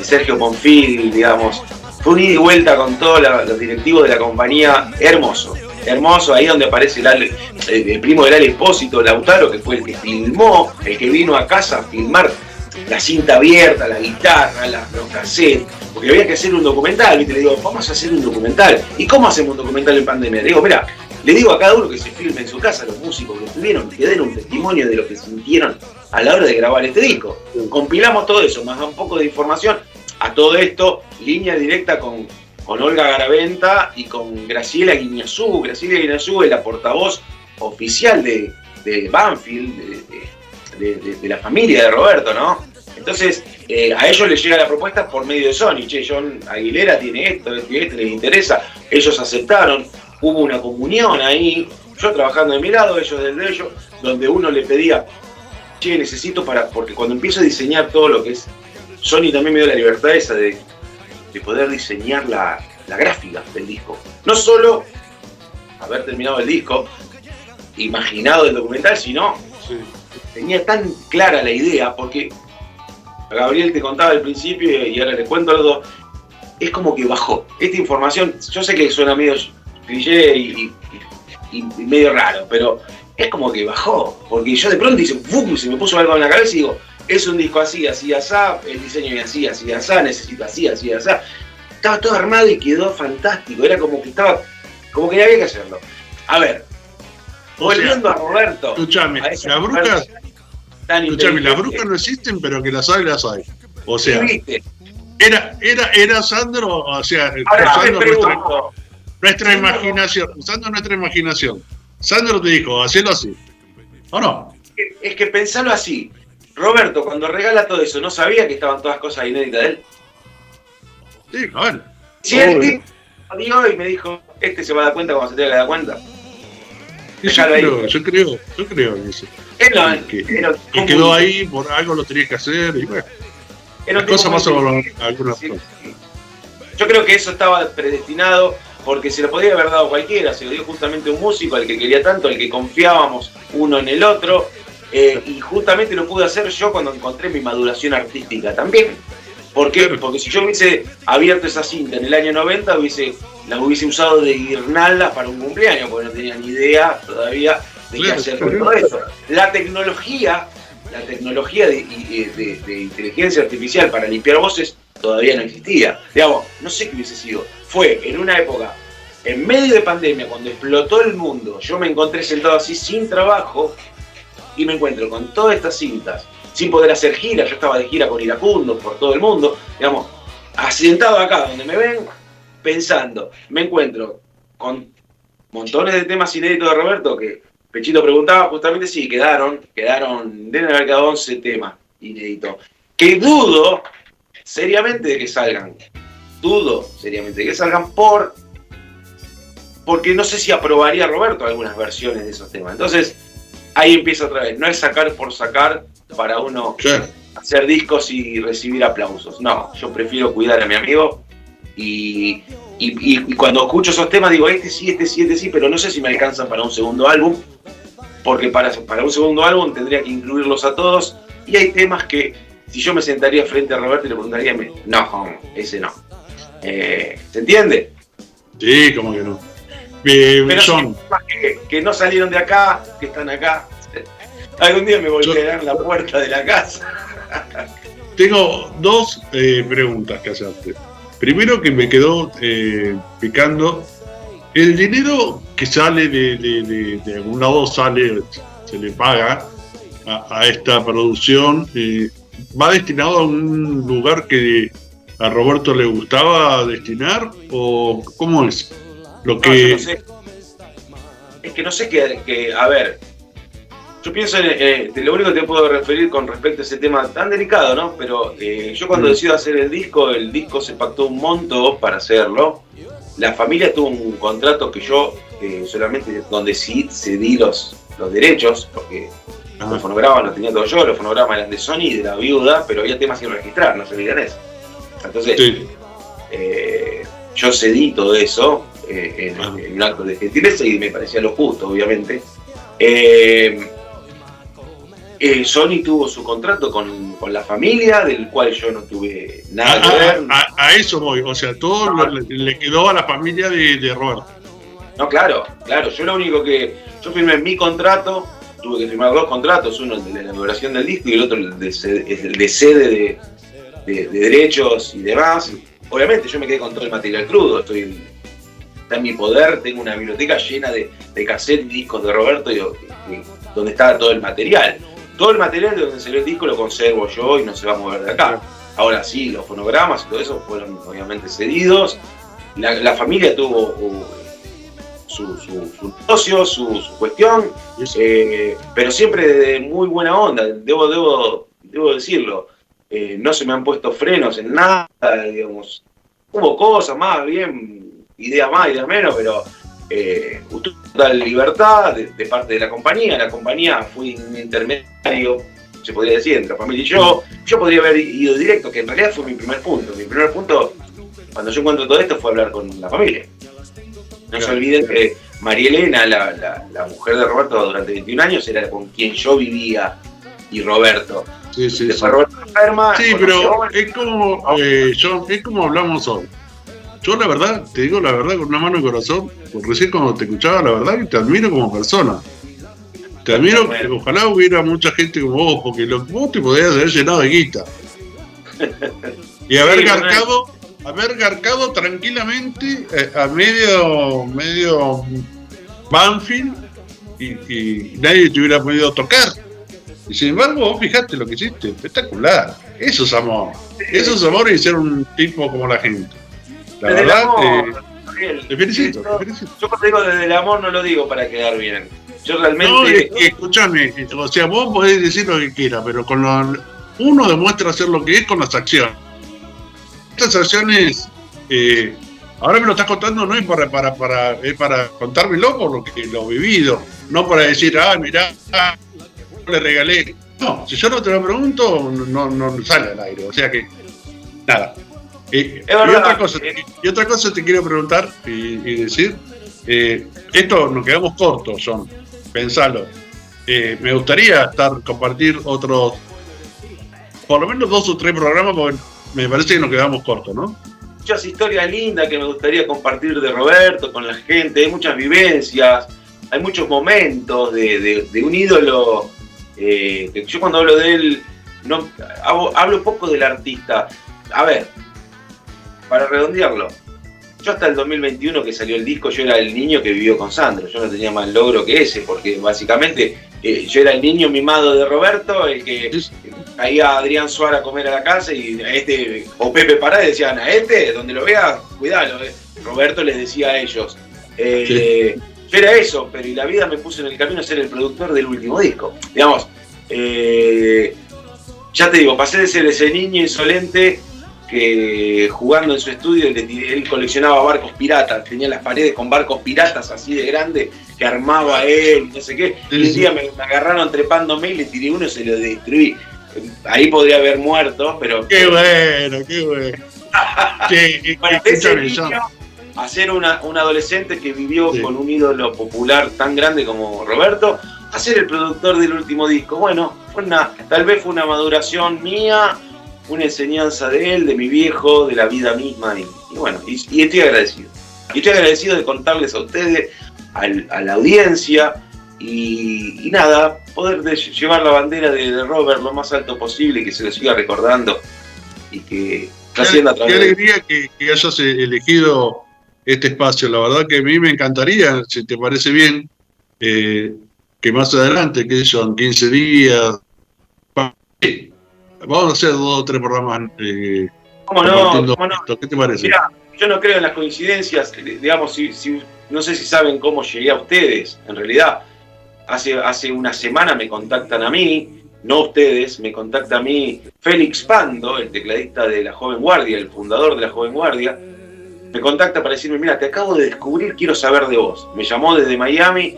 Sergio Bonfil, digamos. Fue un ida y vuelta con todos los directivos de la compañía, hermoso, ahí donde aparece el primo del Ale Espósito, Lautaro, que fue el que filmó, el que vino a casa a filmar la cinta abierta, la guitarra, los cassettes, porque había que hacer un documental, ¿viste? Le digo, vamos a hacer un documental. ¿Y cómo hacemos un documental en pandemia? Le digo, mira, le digo a cada uno que se filme en su casa, los músicos que estuvieron, que den un testimonio de lo que sintieron a la hora de grabar este disco. Compilamos todo eso, más un poco de información. A todo esto, línea directa con Olga Garaventa y con Graciela Guiñazú. Graciela Guiñazú es la portavoz oficial de Banfield, de la familia de Roberto, ¿no? Entonces, a ellos les llega la propuesta por medio de Sony. Che, John Aguilera tiene esto, les interesa. Ellos aceptaron, hubo una comunión ahí, yo trabajando de mi lado, ellos del de ellos, donde uno le pedía, che, necesito porque cuando empiezo a diseñar todo lo que es, Sony también me dio la libertad esa de poder diseñar la gráfica del disco. No solo haber terminado el disco, imaginado el documental, sino tenía tan clara la idea, porque a Gabriel te contaba al principio y ahora le cuento a los dos, es como que bajó. Esta información, yo sé que suena medio cliché y medio raro, pero es como que bajó, porque yo de pronto dice, ¡bum!, se me puso algo en la cabeza y digo, es un disco así, así, asá, el diseño es así, así, asá, necesito así, así, asá. Estaba todo armado y quedó fantástico, era como que había que hacerlo. A ver, volviendo a Roberto. Escuchame, las brujas no existen, pero que las hay, las hay. O sea, era Sandro, o sea, usando nuestra imaginación, usando nuestra imaginación. Sandro te dijo, hacelo así, ¿o no? Es que pensalo así. Roberto, cuando regala todo eso, ¿no sabía que estaban todas cosas inéditas de él? Sí, a ver. Si él dio y me dijo, se va a dar cuenta cuando se tenga que dar cuenta. Yo creo en eso. Que quedó ahí, por algo lo tenía que hacer, y bueno. Las cosas más o algunas cosas. Yo creo que eso estaba predestinado, porque se lo podía haber dado cualquiera, se lo dio justamente un músico, al que quería tanto, al que confiábamos uno en el otro, y justamente lo pude hacer yo cuando encontré mi maduración artística también. ¿Por qué? Porque si yo hubiese abierto esa cinta en el año 90, la hubiese usado de guirnalda para un cumpleaños, porque no tenía ni idea todavía de qué hacer con todo eso. La tecnología de inteligencia artificial para limpiar voces todavía no existía. Digamos, no sé qué hubiese sido. Fue en una época, en medio de pandemia, cuando explotó el mundo, yo me encontré sentado así sin trabajo y me encuentro con todas estas cintas, sin poder hacer gira. Yo estaba de gira con Iracundos por todo el mundo, digamos, asentado acá donde me ven, pensando, me encuentro con montones de temas inéditos de Roberto que Pechito preguntaba, justamente sí, quedaron, deben haber quedado 11 temas inéditos, que dudo seriamente de que salgan, porque no sé si aprobaría Roberto algunas versiones de esos temas. Entonces, ahí empieza otra vez, no es sacar por sacar para uno hacer discos y recibir aplausos. No, yo prefiero cuidar a mi amigo y cuando escucho esos temas digo, este sí, pero no sé si me alcanzan para un segundo álbum, porque para un segundo álbum tendría que incluirlos a todos, y hay temas que si yo me sentaría frente a Roberto y le preguntaría, no, ese no. ¿Se entiende? Sí, como que no. Pero son temas que no salieron de acá, que están acá. Algún día me voltearán la puerta de la casa. Tengo dos preguntas que hacerte. Primero, que me quedó picando, el dinero que sale de algún lado se le paga a esta producción, ¿va destinado a un lugar que a Roberto le gustaba destinar? ¿O cómo es? Yo no sé. Es que no sé qué, a ver, yo pienso en lo único que te puedo referir con respecto a ese tema tan delicado, ¿no? Pero yo cuando decido hacer el disco se pactó un monto para hacerlo. La familia tuvo un contrato que yo solamente, donde sí cedí los derechos, porque los fonogramas los tenía todo yo, los fonogramas eran de Sony y de la viuda, pero había temas sin registrar, no se olviden eso. Entonces, yo cedí todo eso en un acto de gentileza y me parecía lo justo, obviamente. Sony tuvo su contrato con la familia, del cual yo no tuve nada que ver. A eso voy, o sea, todo le quedó a la familia de Roberto. No, claro, yo lo único que... Yo firmé mi contrato, tuve que firmar dos contratos, uno el de la elaboración del disco y el otro el de sede de derechos y demás. Obviamente yo me quedé con todo el material crudo, está en mi poder, tengo una biblioteca llena de cassettes y discos de Roberto y donde está todo el material. Todo el material de donde salió el disco lo conservo yo y no se va a mover de acá. Ahora sí, los fonogramas y todo eso fueron obviamente cedidos. La familia tuvo su negocio, su cuestión, pero siempre de muy buena onda, debo decirlo. No se me han puesto frenos en nada, digamos. Hubo cosas más bien, ideas más, ideas menos, pero total libertad de parte de la compañía fue un intermediario, se podría decir, entre la familia y yo podría haber ido directo, que en realidad fue mi primer punto, cuando yo encuentro todo esto fue hablar con la familia. No se olviden que María Elena, la mujer de Roberto durante 21 años, era con quien yo vivía y Roberto. Sí, sí, sí. Roberto enferma. Sí, pero es como, es como hablamos hoy. Yo la verdad, te digo la verdad con una mano en el corazón, porque recién cuando te escuchaba, la verdad que te admiro como persona. Te admiro, que ojalá hubiera mucha gente como vos, porque vos te podías haber llenado de guita. Y haber garcado tranquilamente a medio Banfield y nadie te hubiera podido tocar. Y sin embargo, vos fijate lo que hiciste, espectacular. Eso es amor. Eso es amor y ser un tipo como la gente. La desde verdad, te felicito. Yo cuando digo desde el amor no lo digo para quedar bien. Yo realmente... No, escúchame, o sea, vos podés decir lo que quieras, pero uno demuestra hacer lo que es con las acciones. Estas acciones, ahora me lo estás contando, no es para contármelo por lo que lo he vivido, no para decir, mirá, le regalé. No, si yo no te lo pregunto, no sale al aire, o sea que, nada. Y otra cosa te quiero preguntar y decir, esto nos quedamos cortos, John, pensalo. Me gustaría compartir otros, por lo menos 2 o 3 programas, porque me parece que nos quedamos cortos, ¿no? Muchas historias lindas que me gustaría compartir de Roberto con la gente, hay muchas vivencias, hay muchos momentos de un ídolo. Yo cuando hablo de él, hablo poco del artista. A ver, para redondearlo, yo hasta el 2021 que salió el disco, yo era el niño que vivió con Sandro. Yo no tenía más logro que ese, porque básicamente yo era el niño mimado de Roberto, el que caía a Adrián Suárez a comer a la casa y o Pepe Pará decían, donde lo veas, cuidalo. Roberto les decía a ellos. Yo era eso, pero y la vida me puso en el camino a ser el productor del último disco. Digamos, ya te digo, pasé de ser ese niño insolente que jugando en su estudio él coleccionaba barcos piratas, tenía las paredes con barcos piratas así de grande que armaba él, no sé qué. Y un día me agarraron trepándome y le tiré uno y se lo destruí. Ahí podría haber muerto, pero... ¡Qué bueno! Bueno, ese niño, a ser un adolescente que vivió con un ídolo popular tan grande como Roberto, a ser el productor del último disco. Bueno, tal vez fue una maduración mía, una enseñanza de él, de mi viejo, de la vida misma, y bueno, y estoy agradecido. Y estoy agradecido de contarles a ustedes, a la audiencia, y nada, poder llevar la bandera de Robert lo más alto posible y que se lo siga recordando, y que está haciendo a través de... Qué alegría que hayas elegido este espacio. La verdad que a mí me encantaría, si te parece bien, que más adelante, que son 15 días, vamos a hacer 2 o 3 programas. ¿Cómo no? ¿Qué te parece? Mira, yo no creo en las coincidencias. Digamos, no sé si saben cómo llegué a ustedes. En realidad, hace una semana me contactan a mí, no ustedes, me contacta a mí Félix Pando, el tecladista de La Joven Guardia, el fundador de La Joven Guardia. Me contacta para decirme, mira, te acabo de descubrir, quiero saber de vos. Me llamó desde Miami,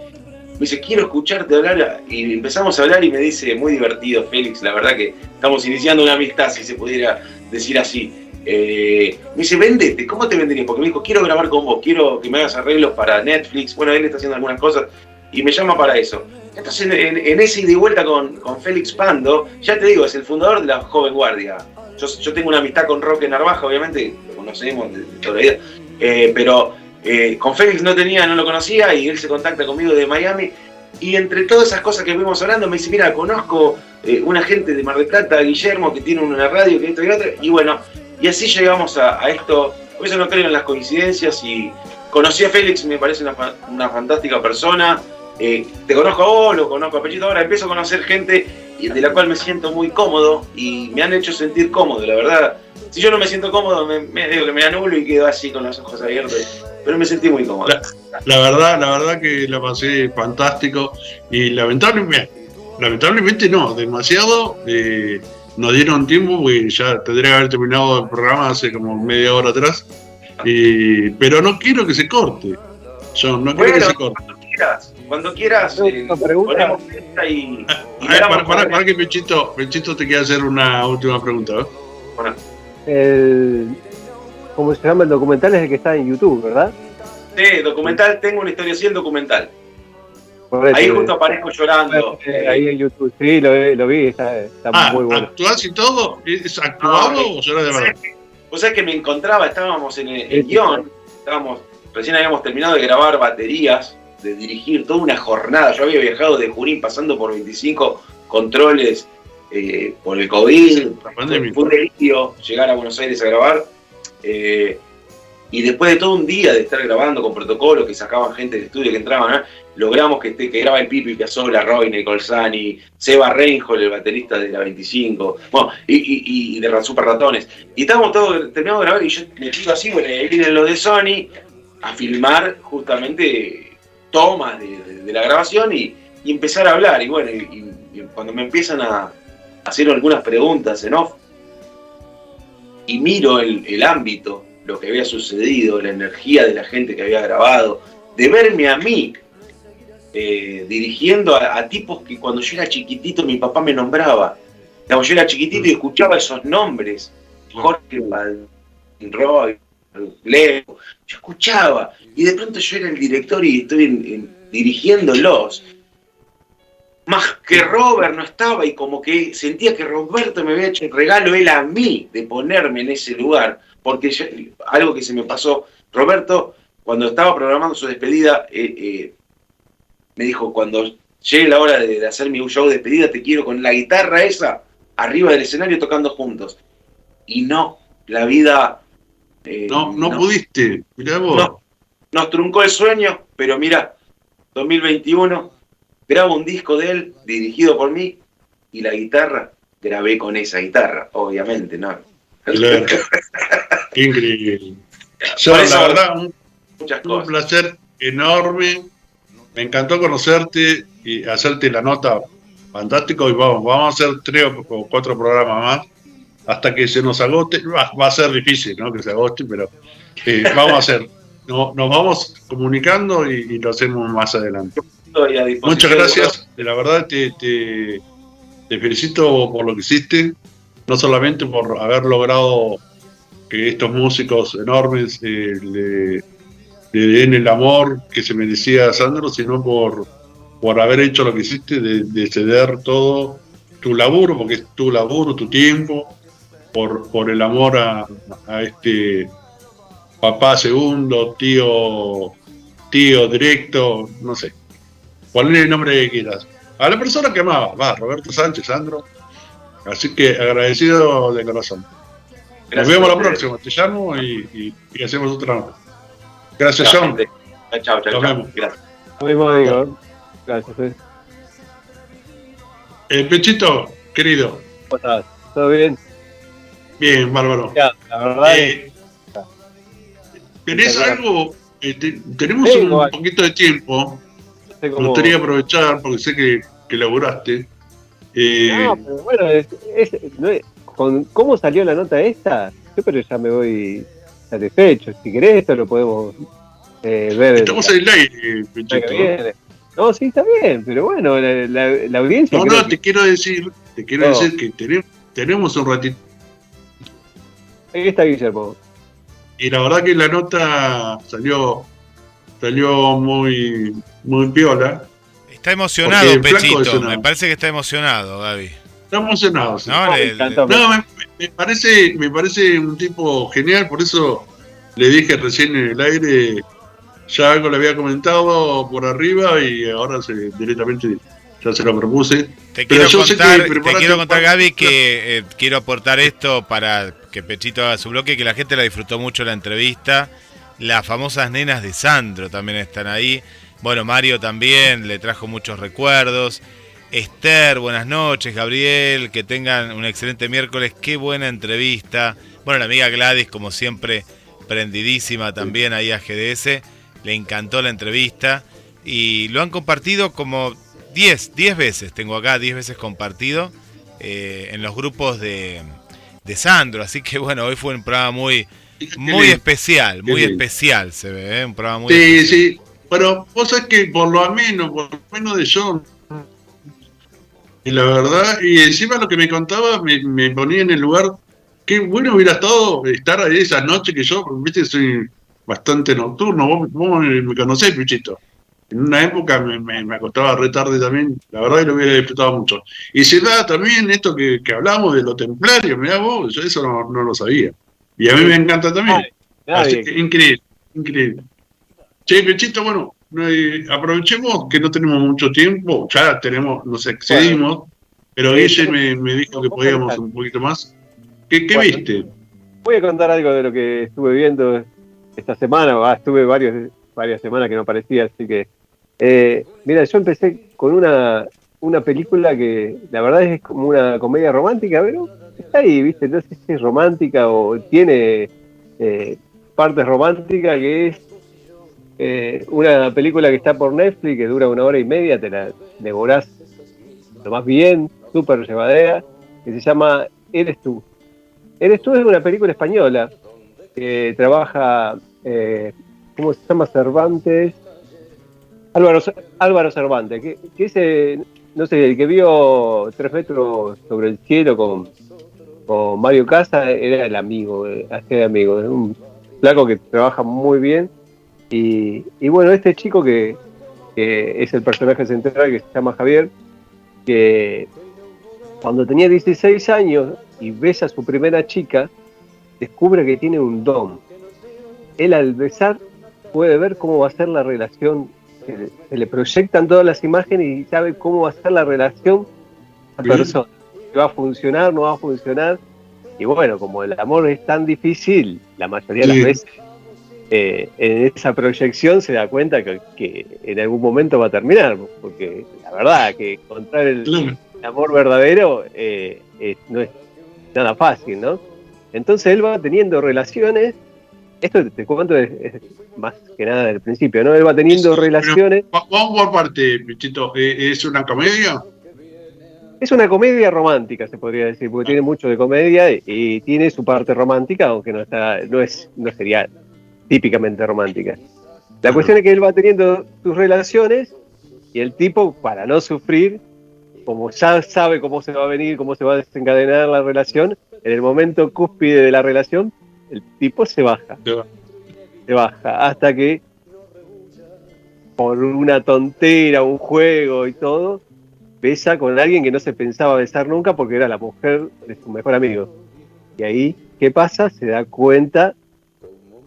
me dice, quiero escucharte hablar, y empezamos a hablar y me dice, muy divertido, Félix, la verdad que estamos iniciando una amistad, si se pudiera decir así. Me dice, vendete, ¿cómo te venderías? Porque me dijo, quiero grabar con vos, quiero que me hagas arreglos para Netflix. Bueno, él está haciendo algunas cosas y me llama para eso. Entonces, en ese ida y vuelta con Félix Pando, ya te digo, es el fundador de La Joven Guardia. Yo tengo una amistad con Roque Narvaja, obviamente, lo conocemos de toda la vida, pero con Félix no lo conocía, y él se contacta conmigo de Miami, y entre todas esas cosas que fuimos hablando me dice, mira, conozco una gente de Mar del Plata, Guillermo, que tiene una radio, que esto y lo otro, y bueno, y así llegamos a esto. Por eso no creo en las coincidencias, y conocí a Félix, me parece una fantástica persona. Te conozco a vos, lo conozco a Pechito, ahora empiezo a conocer gente de la cual me siento muy cómodo, y me han hecho sentir cómodo, la verdad. Si yo no me siento cómodo, digo que me anulo y quedo así con los ojos abiertos, pero me sentí muy cómodo. La verdad que la pasé fantástico, y lamentablemente no, demasiado, nos dieron tiempo, porque ya tendría que haber terminado el programa hace como media hora atrás, pero no quiero que se corte. Yo no quiero que se corte. Cuando quieras, ponemos esta y para que Pechito te quiera hacer una última pregunta, ¿eh? Bueno. ¿Cómo se llama el documental? Es el que está en YouTube, ¿verdad? Sí, documental, tengo una historia así, el documental. Ahí justo aparezco llorando. Ahí en YouTube, sí, lo vi, está muy bueno. ¿Actuás y todo? ¿Es actuado o llorás de verdad? Vos sabés que me encontraba, estábamos en el guión, recién habíamos terminado de grabar baterías, de dirigir toda una jornada. Yo había viajado de Junín pasando por 25 controles por el COVID. Fue un delirio llegar a Buenos Aires a grabar. Y después de todo un día de estar grabando con protocolos que sacaban gente del estudio, que entraban, ¿no? Logramos que graba el Pipi Piazzolla, Roine, Colzani, Seba Reinhold, el baterista de la 25, bueno, y de Super Ratones. Y estábamos todos, terminamos de grabar y yo me pido así, bueno, ahí vienen los de Sony a filmar justamente tomas de la grabación y empezar a hablar. Y bueno, y cuando me empiezan a hacer algunas preguntas en off, y miro el ámbito, lo que había sucedido, la energía de la gente que había grabado, de verme a mí dirigiendo a tipos que cuando yo era chiquitito mi papá me nombraba. Cuando yo era chiquitito y escuchaba esos nombres, Jorge Roy, Leo, yo escuchaba, y de pronto yo era el director y estoy dirigiéndolos. Más que Robert no estaba, y como que sentía que Roberto me había hecho el regalo él a mí de ponerme en ese lugar. Porque algo que se me pasó, Roberto, cuando estaba programando su despedida, me dijo, cuando llegue la hora de hacer mi show de despedida, te quiero con la guitarra esa, arriba del escenario tocando juntos. Y no, la vida... no pudiste, mirá vos. No, nos truncó el sueño, pero mira, 2021, grabo un disco de él, dirigido por mí, y la guitarra, grabé con esa guitarra, obviamente, ¿no? Claro. Qué increíble. Yo, la verdad, un placer enorme. Me encantó conocerte y hacerte la nota. Fantástico. Y vamos a hacer 3 o 4 programas más hasta que se nos agote. Va a ser difícil, ¿no? Que se agote, pero vamos a hacer. Nos vamos comunicando y lo hacemos más adelante. Muchas gracias. La verdad, te felicito por lo que hiciste. No solamente por haber logrado que estos músicos enormes le den el amor que se merecía Sandro, sino por haber hecho lo que hiciste, de ceder todo tu laburo, porque es tu laburo, tu tiempo, por el amor a este papá segundo, tío directo, no sé. Ponle el nombre que quieras. A la persona que amaba, Roberto Sánchez, Sandro. Así que agradecido de corazón. Nos vemos la próxima. Te llamo y hacemos otra nota. Gracias, John. Chao. Nos vemos. Gracias. Lo mismo digo. Gracias. Pechito, querido. ¿Cómo estás? ¿Todo bien? Bien, bárbaro. Ya, la verdad ¿tenés algo? Tenemos un poquito de tiempo. Me gustaría aprovechar, porque sé que laburaste. No, pero bueno, con cómo salió la nota esta, yo pero ya me voy satisfecho. Si querés, esto lo podemos ver. Estamos en el aire, Pechito. No, sí, está bien, pero bueno, la audiencia... No, te quiero decir que tenemos un ratito. Ahí está Guillermo. Y la verdad que la nota salió muy, muy piola. Está emocionado, Pechito. Me parece que está emocionado, Gaby. Está emocionado, sí. No, me parece un tipo genial, por eso le dije recién en el aire, ya algo le había comentado por arriba y ahora directamente ya se lo propuse. Te quiero contar, Gaby, que quiero aportar esto para que Pechito haga su bloque, que la gente la disfrutó mucho la entrevista. Las famosas nenas de Sandro también están ahí. Bueno, Mario también le trajo muchos recuerdos. Esther, buenas noches. Gabriel, que tengan un excelente miércoles. Qué buena entrevista. Bueno, la amiga Gladys, como siempre, prendidísima también ahí a GDS. Le encantó la entrevista. Y lo han compartido como 10 veces. Tengo acá 10 veces compartido en los grupos de Sandro. Así que bueno, hoy fue un programa muy especial. Muy especial se ve, un programa muy especial. Sí. Pero vos sabés que por lo menos de John, y la verdad, y encima lo que me contaba me ponía en el lugar, qué bueno hubiera estado estar ahí esa noche, que yo, viste, soy bastante nocturno, vos me conocés, Pichito. En una época me acostaba re tarde también, la verdad que lo hubiera disfrutado mucho. Y se da también esto que hablamos de los templarios, mirá vos, yo eso no lo sabía. Y a mí me encanta también. Así que increíble. Che, Pechito, bueno, aprovechemos que no tenemos mucho tiempo, ya nos excedimos, pero Guille me dijo que podíamos un poquito más. ¿Qué viste? Voy a contar algo de lo que estuve viendo esta semana, estuve varias semanas que no aparecía, así que mira, yo empecé con una película que la verdad es como una comedia romántica, pero está ahí, ¿viste? No sé si es romántica o tiene partes románticas, que es una película que está por Netflix, que dura 1 hora y media, te la devorás lo más bien, súper llevadera, que se llama Eres tú. Eres tú es una película española que trabaja, ¿cómo se llama? Cervantes. Álvaro Cervantes, que ese, no sé, el que vio 3 metros sobre el cielo con Mario Casas era el amigo, hacía de amigo, es un flaco que trabaja muy bien. Y bueno, este chico que es el personaje central, que se llama Javier, que cuando tenía 16 años y besa a su primera chica, descubre que tiene un don. Él al besar puede ver cómo va a ser la relación, se le proyectan todas las imágenes y sabe cómo va a ser la relación a la persona. Si va a funcionar, no va a funcionar. Y bueno, como el amor es tan difícil, la mayoría de las veces en esa proyección se da cuenta que en algún momento va a terminar, porque la verdad que encontrar el amor verdadero no es nada fácil, ¿no? Entonces él va teniendo relaciones, esto te cuento es más que nada del principio, ¿no? Él va teniendo relaciones. Vamos por parte, Pichito, ¿es una comedia? Es una comedia romántica, se podría decir, porque tiene mucho de comedia y tiene su parte romántica, aunque no sería típicamente romántica. La cuestión es que él va teniendo sus relaciones y el tipo, para no sufrir, como ya sabe cómo se va a venir, cómo se va a desencadenar la relación, en el momento cúspide de la relación, el tipo se baja. Se baja, hasta que por una tontera, un juego y todo, besa con alguien que no se pensaba besar nunca porque era la mujer de su mejor amigo. Y ahí, ¿qué pasa? Se da cuenta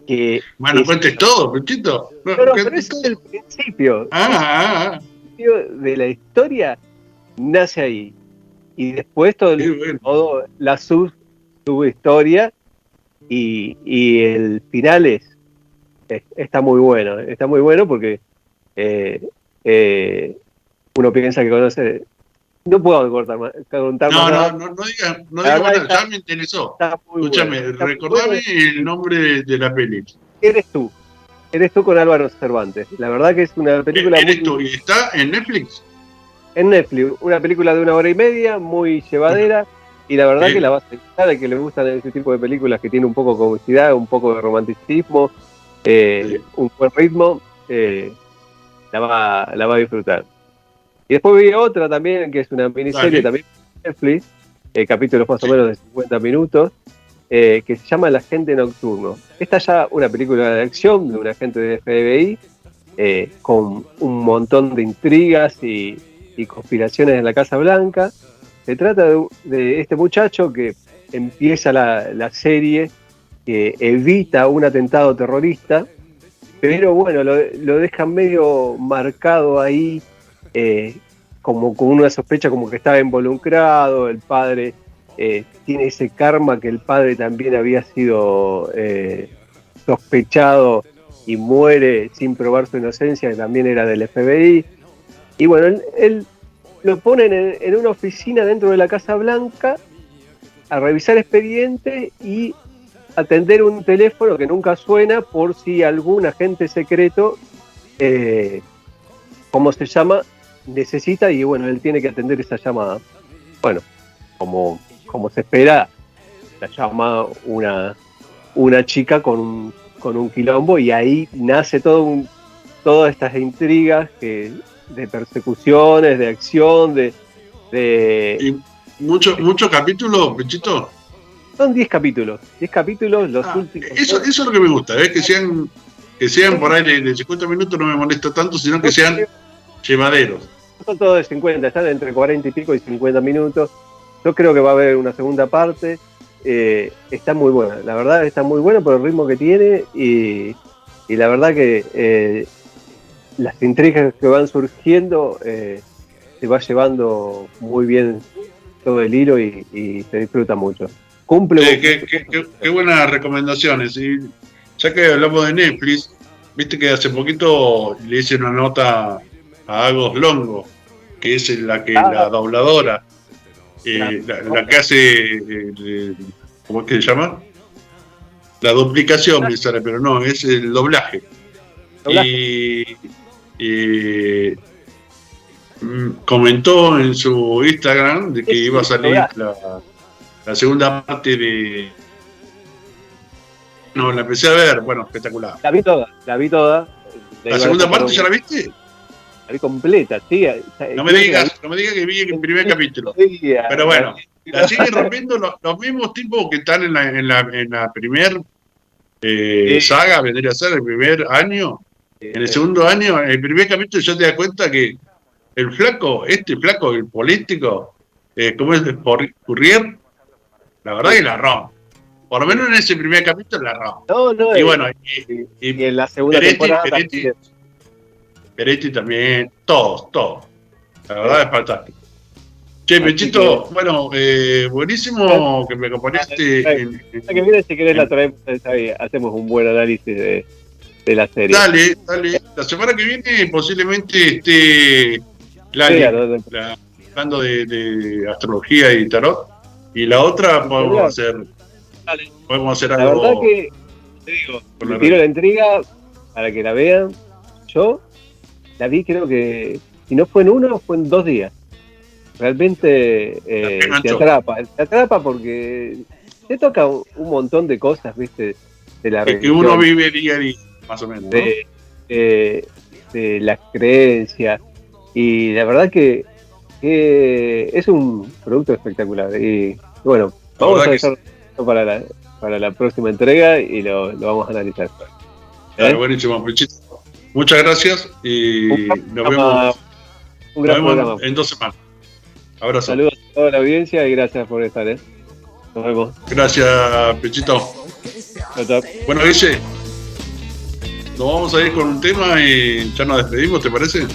que... Bueno, cuentes todo, Pichito. Pero ese es el principio. El principio de la historia nace ahí. Y después todo la subhistoria y el final está muy bueno. Está muy bueno porque uno piensa que conoce... No puedo contar más. No digas nada, ya me interesó. Escúchame, recordame el nombre de la peli. Eres tú con Álvaro Cervantes. La verdad que es una película ¿Eres tú? ¿Y está en Netflix? En Netflix, una película de 1 hora y media, muy llevadera, y la verdad que la vas a disfrutar, a que le gustan ese tipo de películas que tiene un poco de comicidad, un poco de romanticismo, un buen ritmo, la va a disfrutar. Y después vi otra también, que es una miniserie también de Netflix, capítulos más o menos de 50 minutos, que se llama El Agente Nocturno. Esta ya una película de acción de un agente de FBI, con un montón de intrigas y conspiraciones en la Casa Blanca. Se trata de este muchacho que empieza la serie, que evita un atentado terrorista, pero bueno, lo dejan medio marcado ahí, como con una sospecha como que estaba involucrado. El padre tiene ese karma, que el padre también había sido sospechado y muere sin probar su inocencia, que también era del FBI. Y bueno, él lo ponen en una oficina dentro de la Casa Blanca a revisar expedientes y atender un teléfono que nunca suena por si algún agente secreto, ¿cómo se llama?, necesita, y bueno, él tiene que atender esa llamada. Bueno, como se espera, la llama una chica con un quilombo, y ahí nace todas estas intrigas de persecuciones, de acción, ¿Y muchos capítulos, Pichito? Son 10 capítulos, los últimos. Eso es lo que me gusta, que sean Que sean por ahí de 50 minutos no me molesta tanto, sino que sean llevaderos. Son todos de 50, están entre 40 y pico y 50 minutos. Yo creo que va a haber una segunda parte. Está muy buena, la verdad está muy buena por el ritmo que tiene y la verdad que las intrigas que van surgiendo se va llevando muy bien todo el hilo y se disfruta mucho. Cumple. Qué buenas recomendaciones. Y ya que hablamos de Netflix, viste que hace poquito le hice una nota a Agos Longo, que es la dobladora, la que hace, ¿cómo es que se llama? La duplicación, me sale, pero no, es el doblaje. Y comentó en su Instagram de que iba a salir la segunda parte de... No, la empecé a ver, bueno, espectacular. La vi toda. ¿La segunda parte ya la viste? La vi completa, sí. No me digas que vi el primer capítulo. Pero bueno, la siguen rompiendo los mismos tipos que están en la primer saga, vendría a ser el primer año. En el segundo año, en el primer capítulo ya te das cuenta que el flaco, el político, ¿cómo es? Currier, la verdad que la rompe. Por lo menos en ese primer capítulo la rompe. No, y bueno, y en la segunda temporada Peretti también, todos. La verdad es fantástico. Che, Pechito, bueno, buenísimo que me acompañaste. La que viene, si querés, la traemos, hacemos un buen análisis de la serie. Dale. La semana que viene posiblemente esté hablando de astrología y tarot. Y la otra podemos hacer algo. La verdad que, te digo, me tiro la intriga para que la vean. Yo la vi, creo que si no fue en 1, fue en 2 días. Realmente te atrapa porque te toca un montón de cosas, ¿viste? De la religión, que uno vive día a día, más o menos, ¿no? De las creencias. Y la verdad que es un producto espectacular. Y bueno, vamos a dejarlo para la próxima entrega y lo vamos a analizar. Claro, buenísimo, Pechito. Muchas gracias y nos vemos en 2 semanas. Abrazo. Saludos a toda la audiencia y gracias por estar. Nos vemos. Gracias, Pechito. Bueno, Guille, nos vamos a ir con un tema y ya nos despedimos, ¿te parece?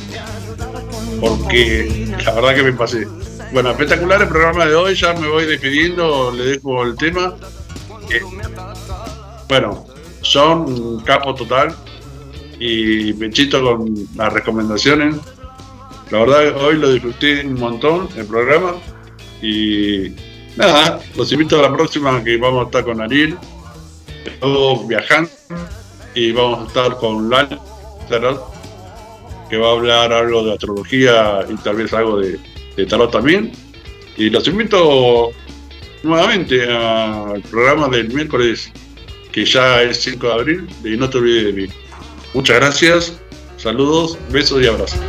Porque la verdad que me pasé. Bueno, espectacular el programa de hoy, ya me voy despidiendo, le dejo el tema. Bueno, son un capo total y Pechito con las recomendaciones. La verdad hoy lo disfruté un montón el programa y nada, los invito a la próxima que vamos a estar con Ariel, todos viajando y vamos a estar con Lal, que va a hablar algo de astrología y tal vez algo de tarot también. Y los invito nuevamente al programa del miércoles, que ya es 5 de abril, y no te olvides de mí. Muchas gracias, saludos, besos y abrazos.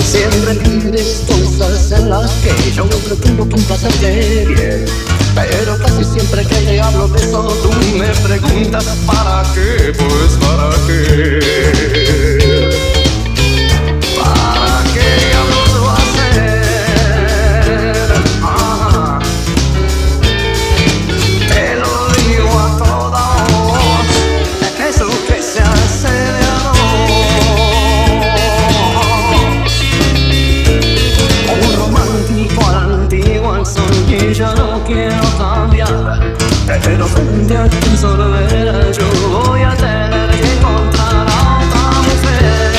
Siempre tienes cosas en las que yo no pretendo complacerte bien, pero casi siempre que te hablo de eso tú me preguntas ¿para qué? Pues ¿para qué? ¿Para qué diablos lo hacer? Te lo digo a toda voz, eso que se hace de amor. Un romántico antiguo soy y yo no quiero cambiar, pero frente a quien solo ver yo voy a tener que encontrar a otra mujer,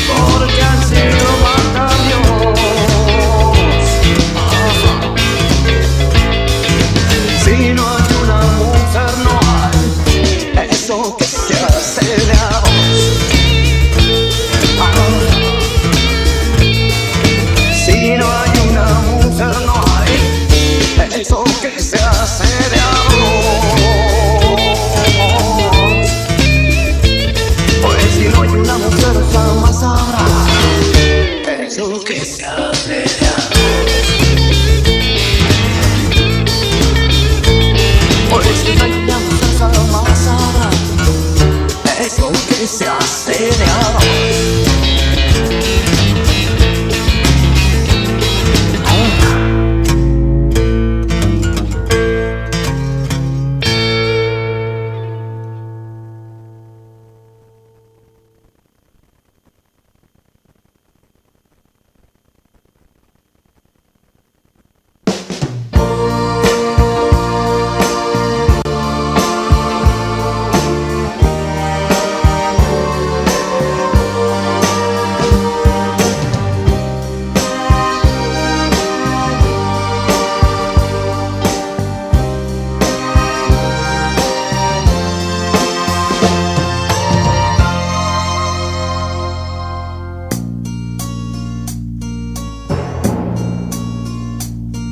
porque así lo manda Dios. Si no hay una mujer no hay eso que se hace de a vos. Si no hay una mujer no hay eso que se hace de amor.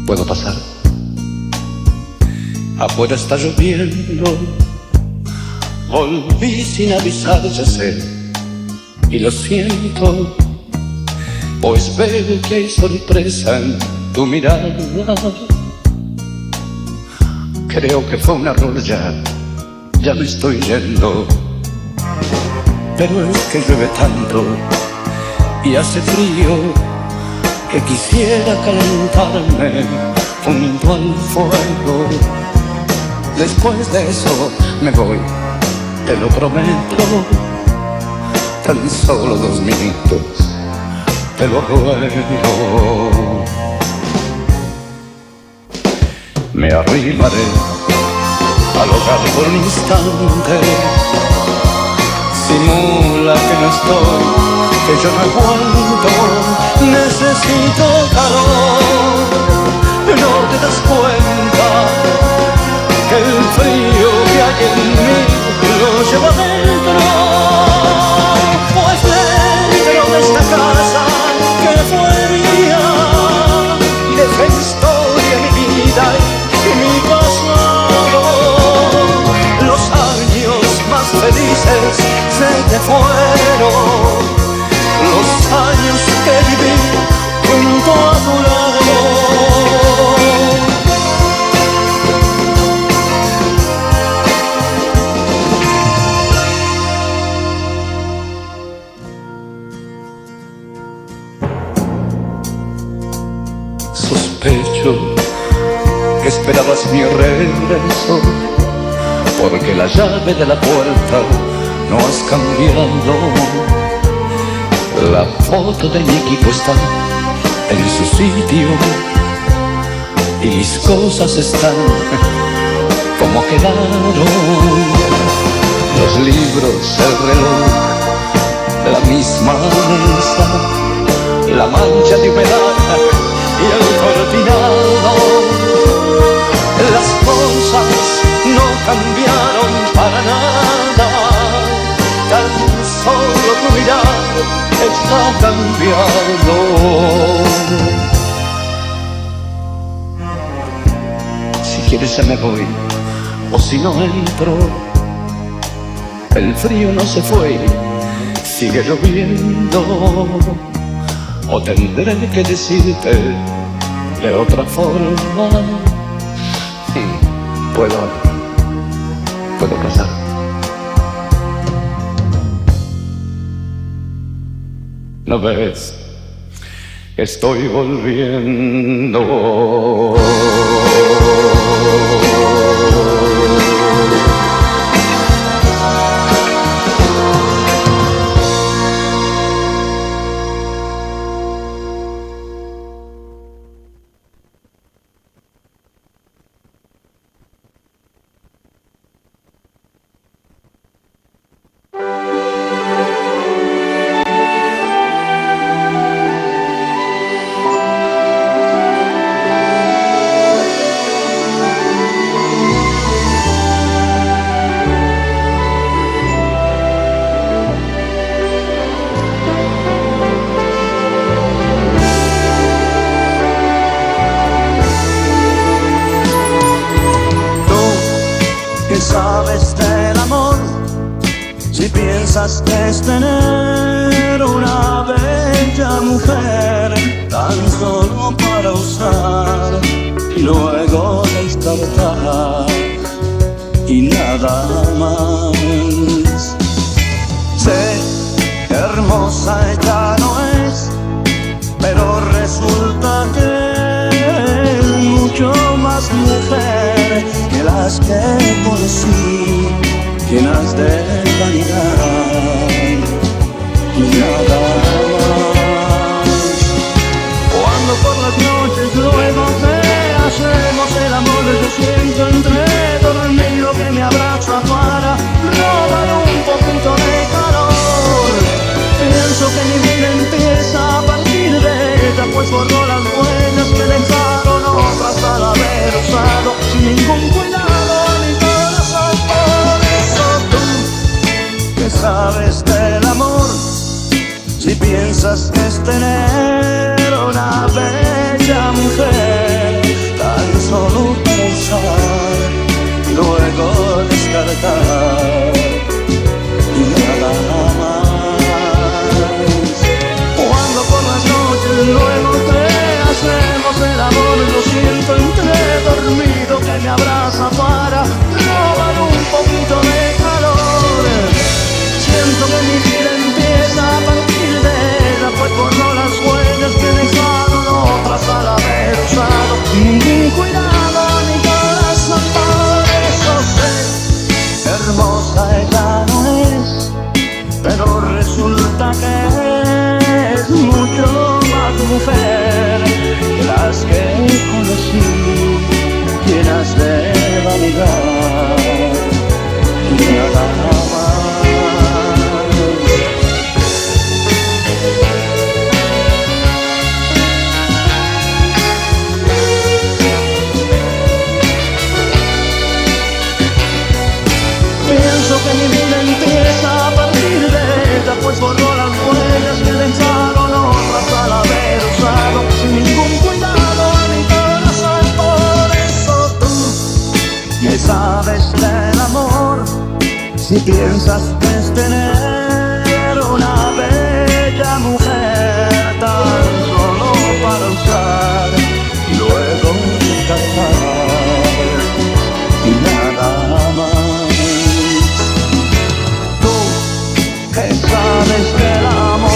¿Puedo pasar? Afuera está lloviendo. Volví sin avisar, ya sé, y lo siento, pues veo que hay sorpresa en tu mirada. Creo que fue un error, ya me estoy yendo. Pero es que llueve tanto y hace frío que quisiera calentarme junto al fuego. Después de eso me voy, te lo prometo, tan solo 2 minutos, te lo ruego. Me arrimaré al hogar por un instante, simula que no estoy, que yo no aguanto, necesito calor. No te das cuenta que el frío que hay en mí lo llevo adentro, pues dentro de esta casa que fue mía, deja historia mi vida y mi pasado. Los años más felices se te fueron, los años que viví junto a tu lado. Sospecho que esperabas mi regreso, porque la llave de la puerta no has cambiado. La foto de mi equipo está en su sitio y mis cosas están como quedaron. Los libros, el reloj, la misma mesa, la mancha de humedad y el cortinado. Las cosas no cambiaron para nada, tan solo tu mirada está cambiando. Si quieres ya me voy, o si no entro. El frío no se fue, sigue lloviendo. O tendré que decirte de otra forma. Puedo pasar. ¿No ves? Estoy volviendo. Que es tener una bella mujer tan solo para usar y luego descartar y nada más. Sé que hermosa ella no es, pero resulta que es mucho más mujer que las que conocí, llenas de vanidad y nada más. Cuando por las noches luego te hacemos el amor, yo siento entre dormido que me abraza para robar un poquito de calor. Pienso que mi vida empieza a partir de ella, pues borró las huellas que dejaron otras al haber usado sin ningún cuidado a mi corazón. Por eso tú, que sabes siento entre dormido que me abraza para robar un poquito de calor. Siento que mi vida empieza a partir de ella, pues borró las huellas que dejaron otras al haber usado ningún cuidado ni corazón. Por eso sé, hermosa ella no es, pero resulta que es mucho más mujer que las que conocí, llenas de vanidad y nada más. Pienso que mi vida empieza a partir de ella, pues borró las huellas que dejaron otras al haber usado sin ningún cuidado ni corazón. Por eso tú me sabes del amor, si piensas que es tener una bella mujer tan solo para usar y luego casar y nada más. Que sabes del amor.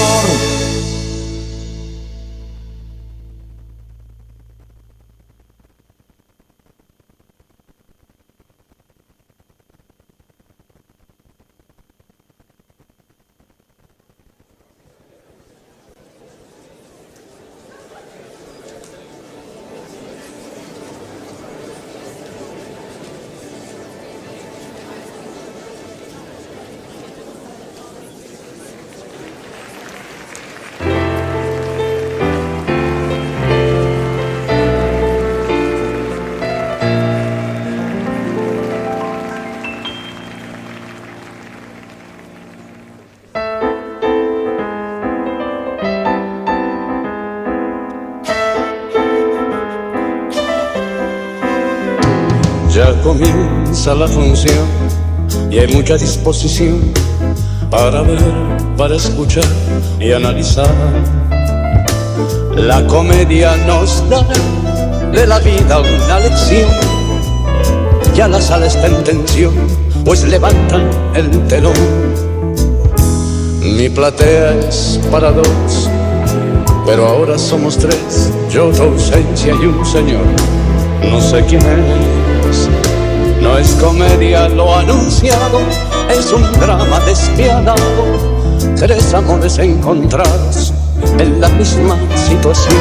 Ya comienza la función y hay mucha disposición para ver, para escuchar y analizar. La comedia nos da de la vida una lección. Ya la sala está en tensión, pues levantan el telón. Mi platea es para dos, pero ahora somos tres. Yo, tu ausencia y un señor, no sé quién es. No es comedia lo anunciado, es un drama despiadado. Tres amores encontrados en la misma situación.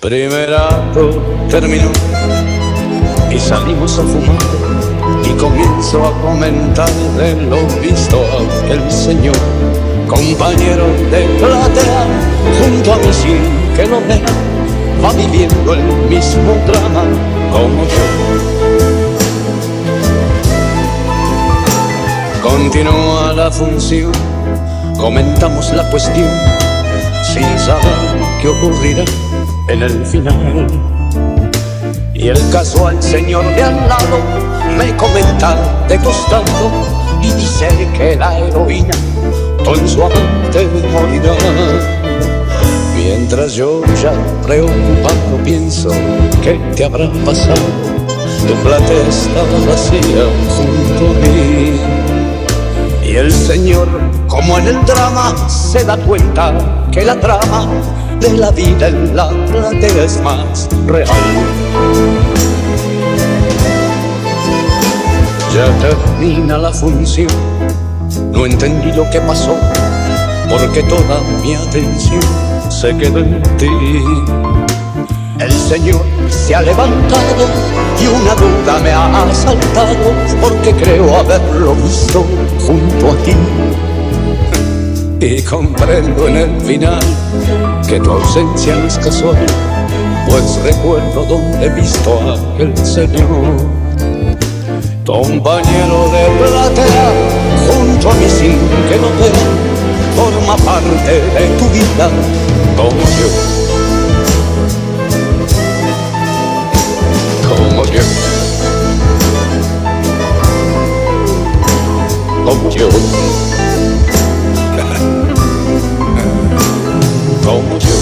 Primer acto terminó y salimos a fumar, y comienzo a comentar de lo visto a aquel señor, compañero de platea, junto a mí sin que lo vea, va viviendo el mismo drama como yo. Continúa la función, comentamos la cuestión, sin saber qué ocurrirá en el final. Y el casual señor de al lado me comenta de costado y dice que la heroína con su amante morirá. Mientras yo ya preocupado pienso qué te habrá pasado, tu platea estaba vacía junto a mí. Y el señor, como en el drama, se da cuenta que la trama de la vida en la platea es más real. Ya termina la función, no entendí lo que pasó, porque toda mi atención se quedó en ti. El señor se ha levantado y una duda me ha asaltado, porque creo haberlo visto junto a ti. Y comprendo en el final que tu ausencia no es casual, pues recuerdo donde he visto a aquel señor, compañero de platea, junto a mí sin que lo vea, forma parte de tu vida como yo, como yo, como yo, como yo.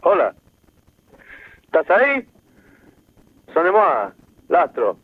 Hola. ¿Estás ahí? Sonne-moi, Lastro.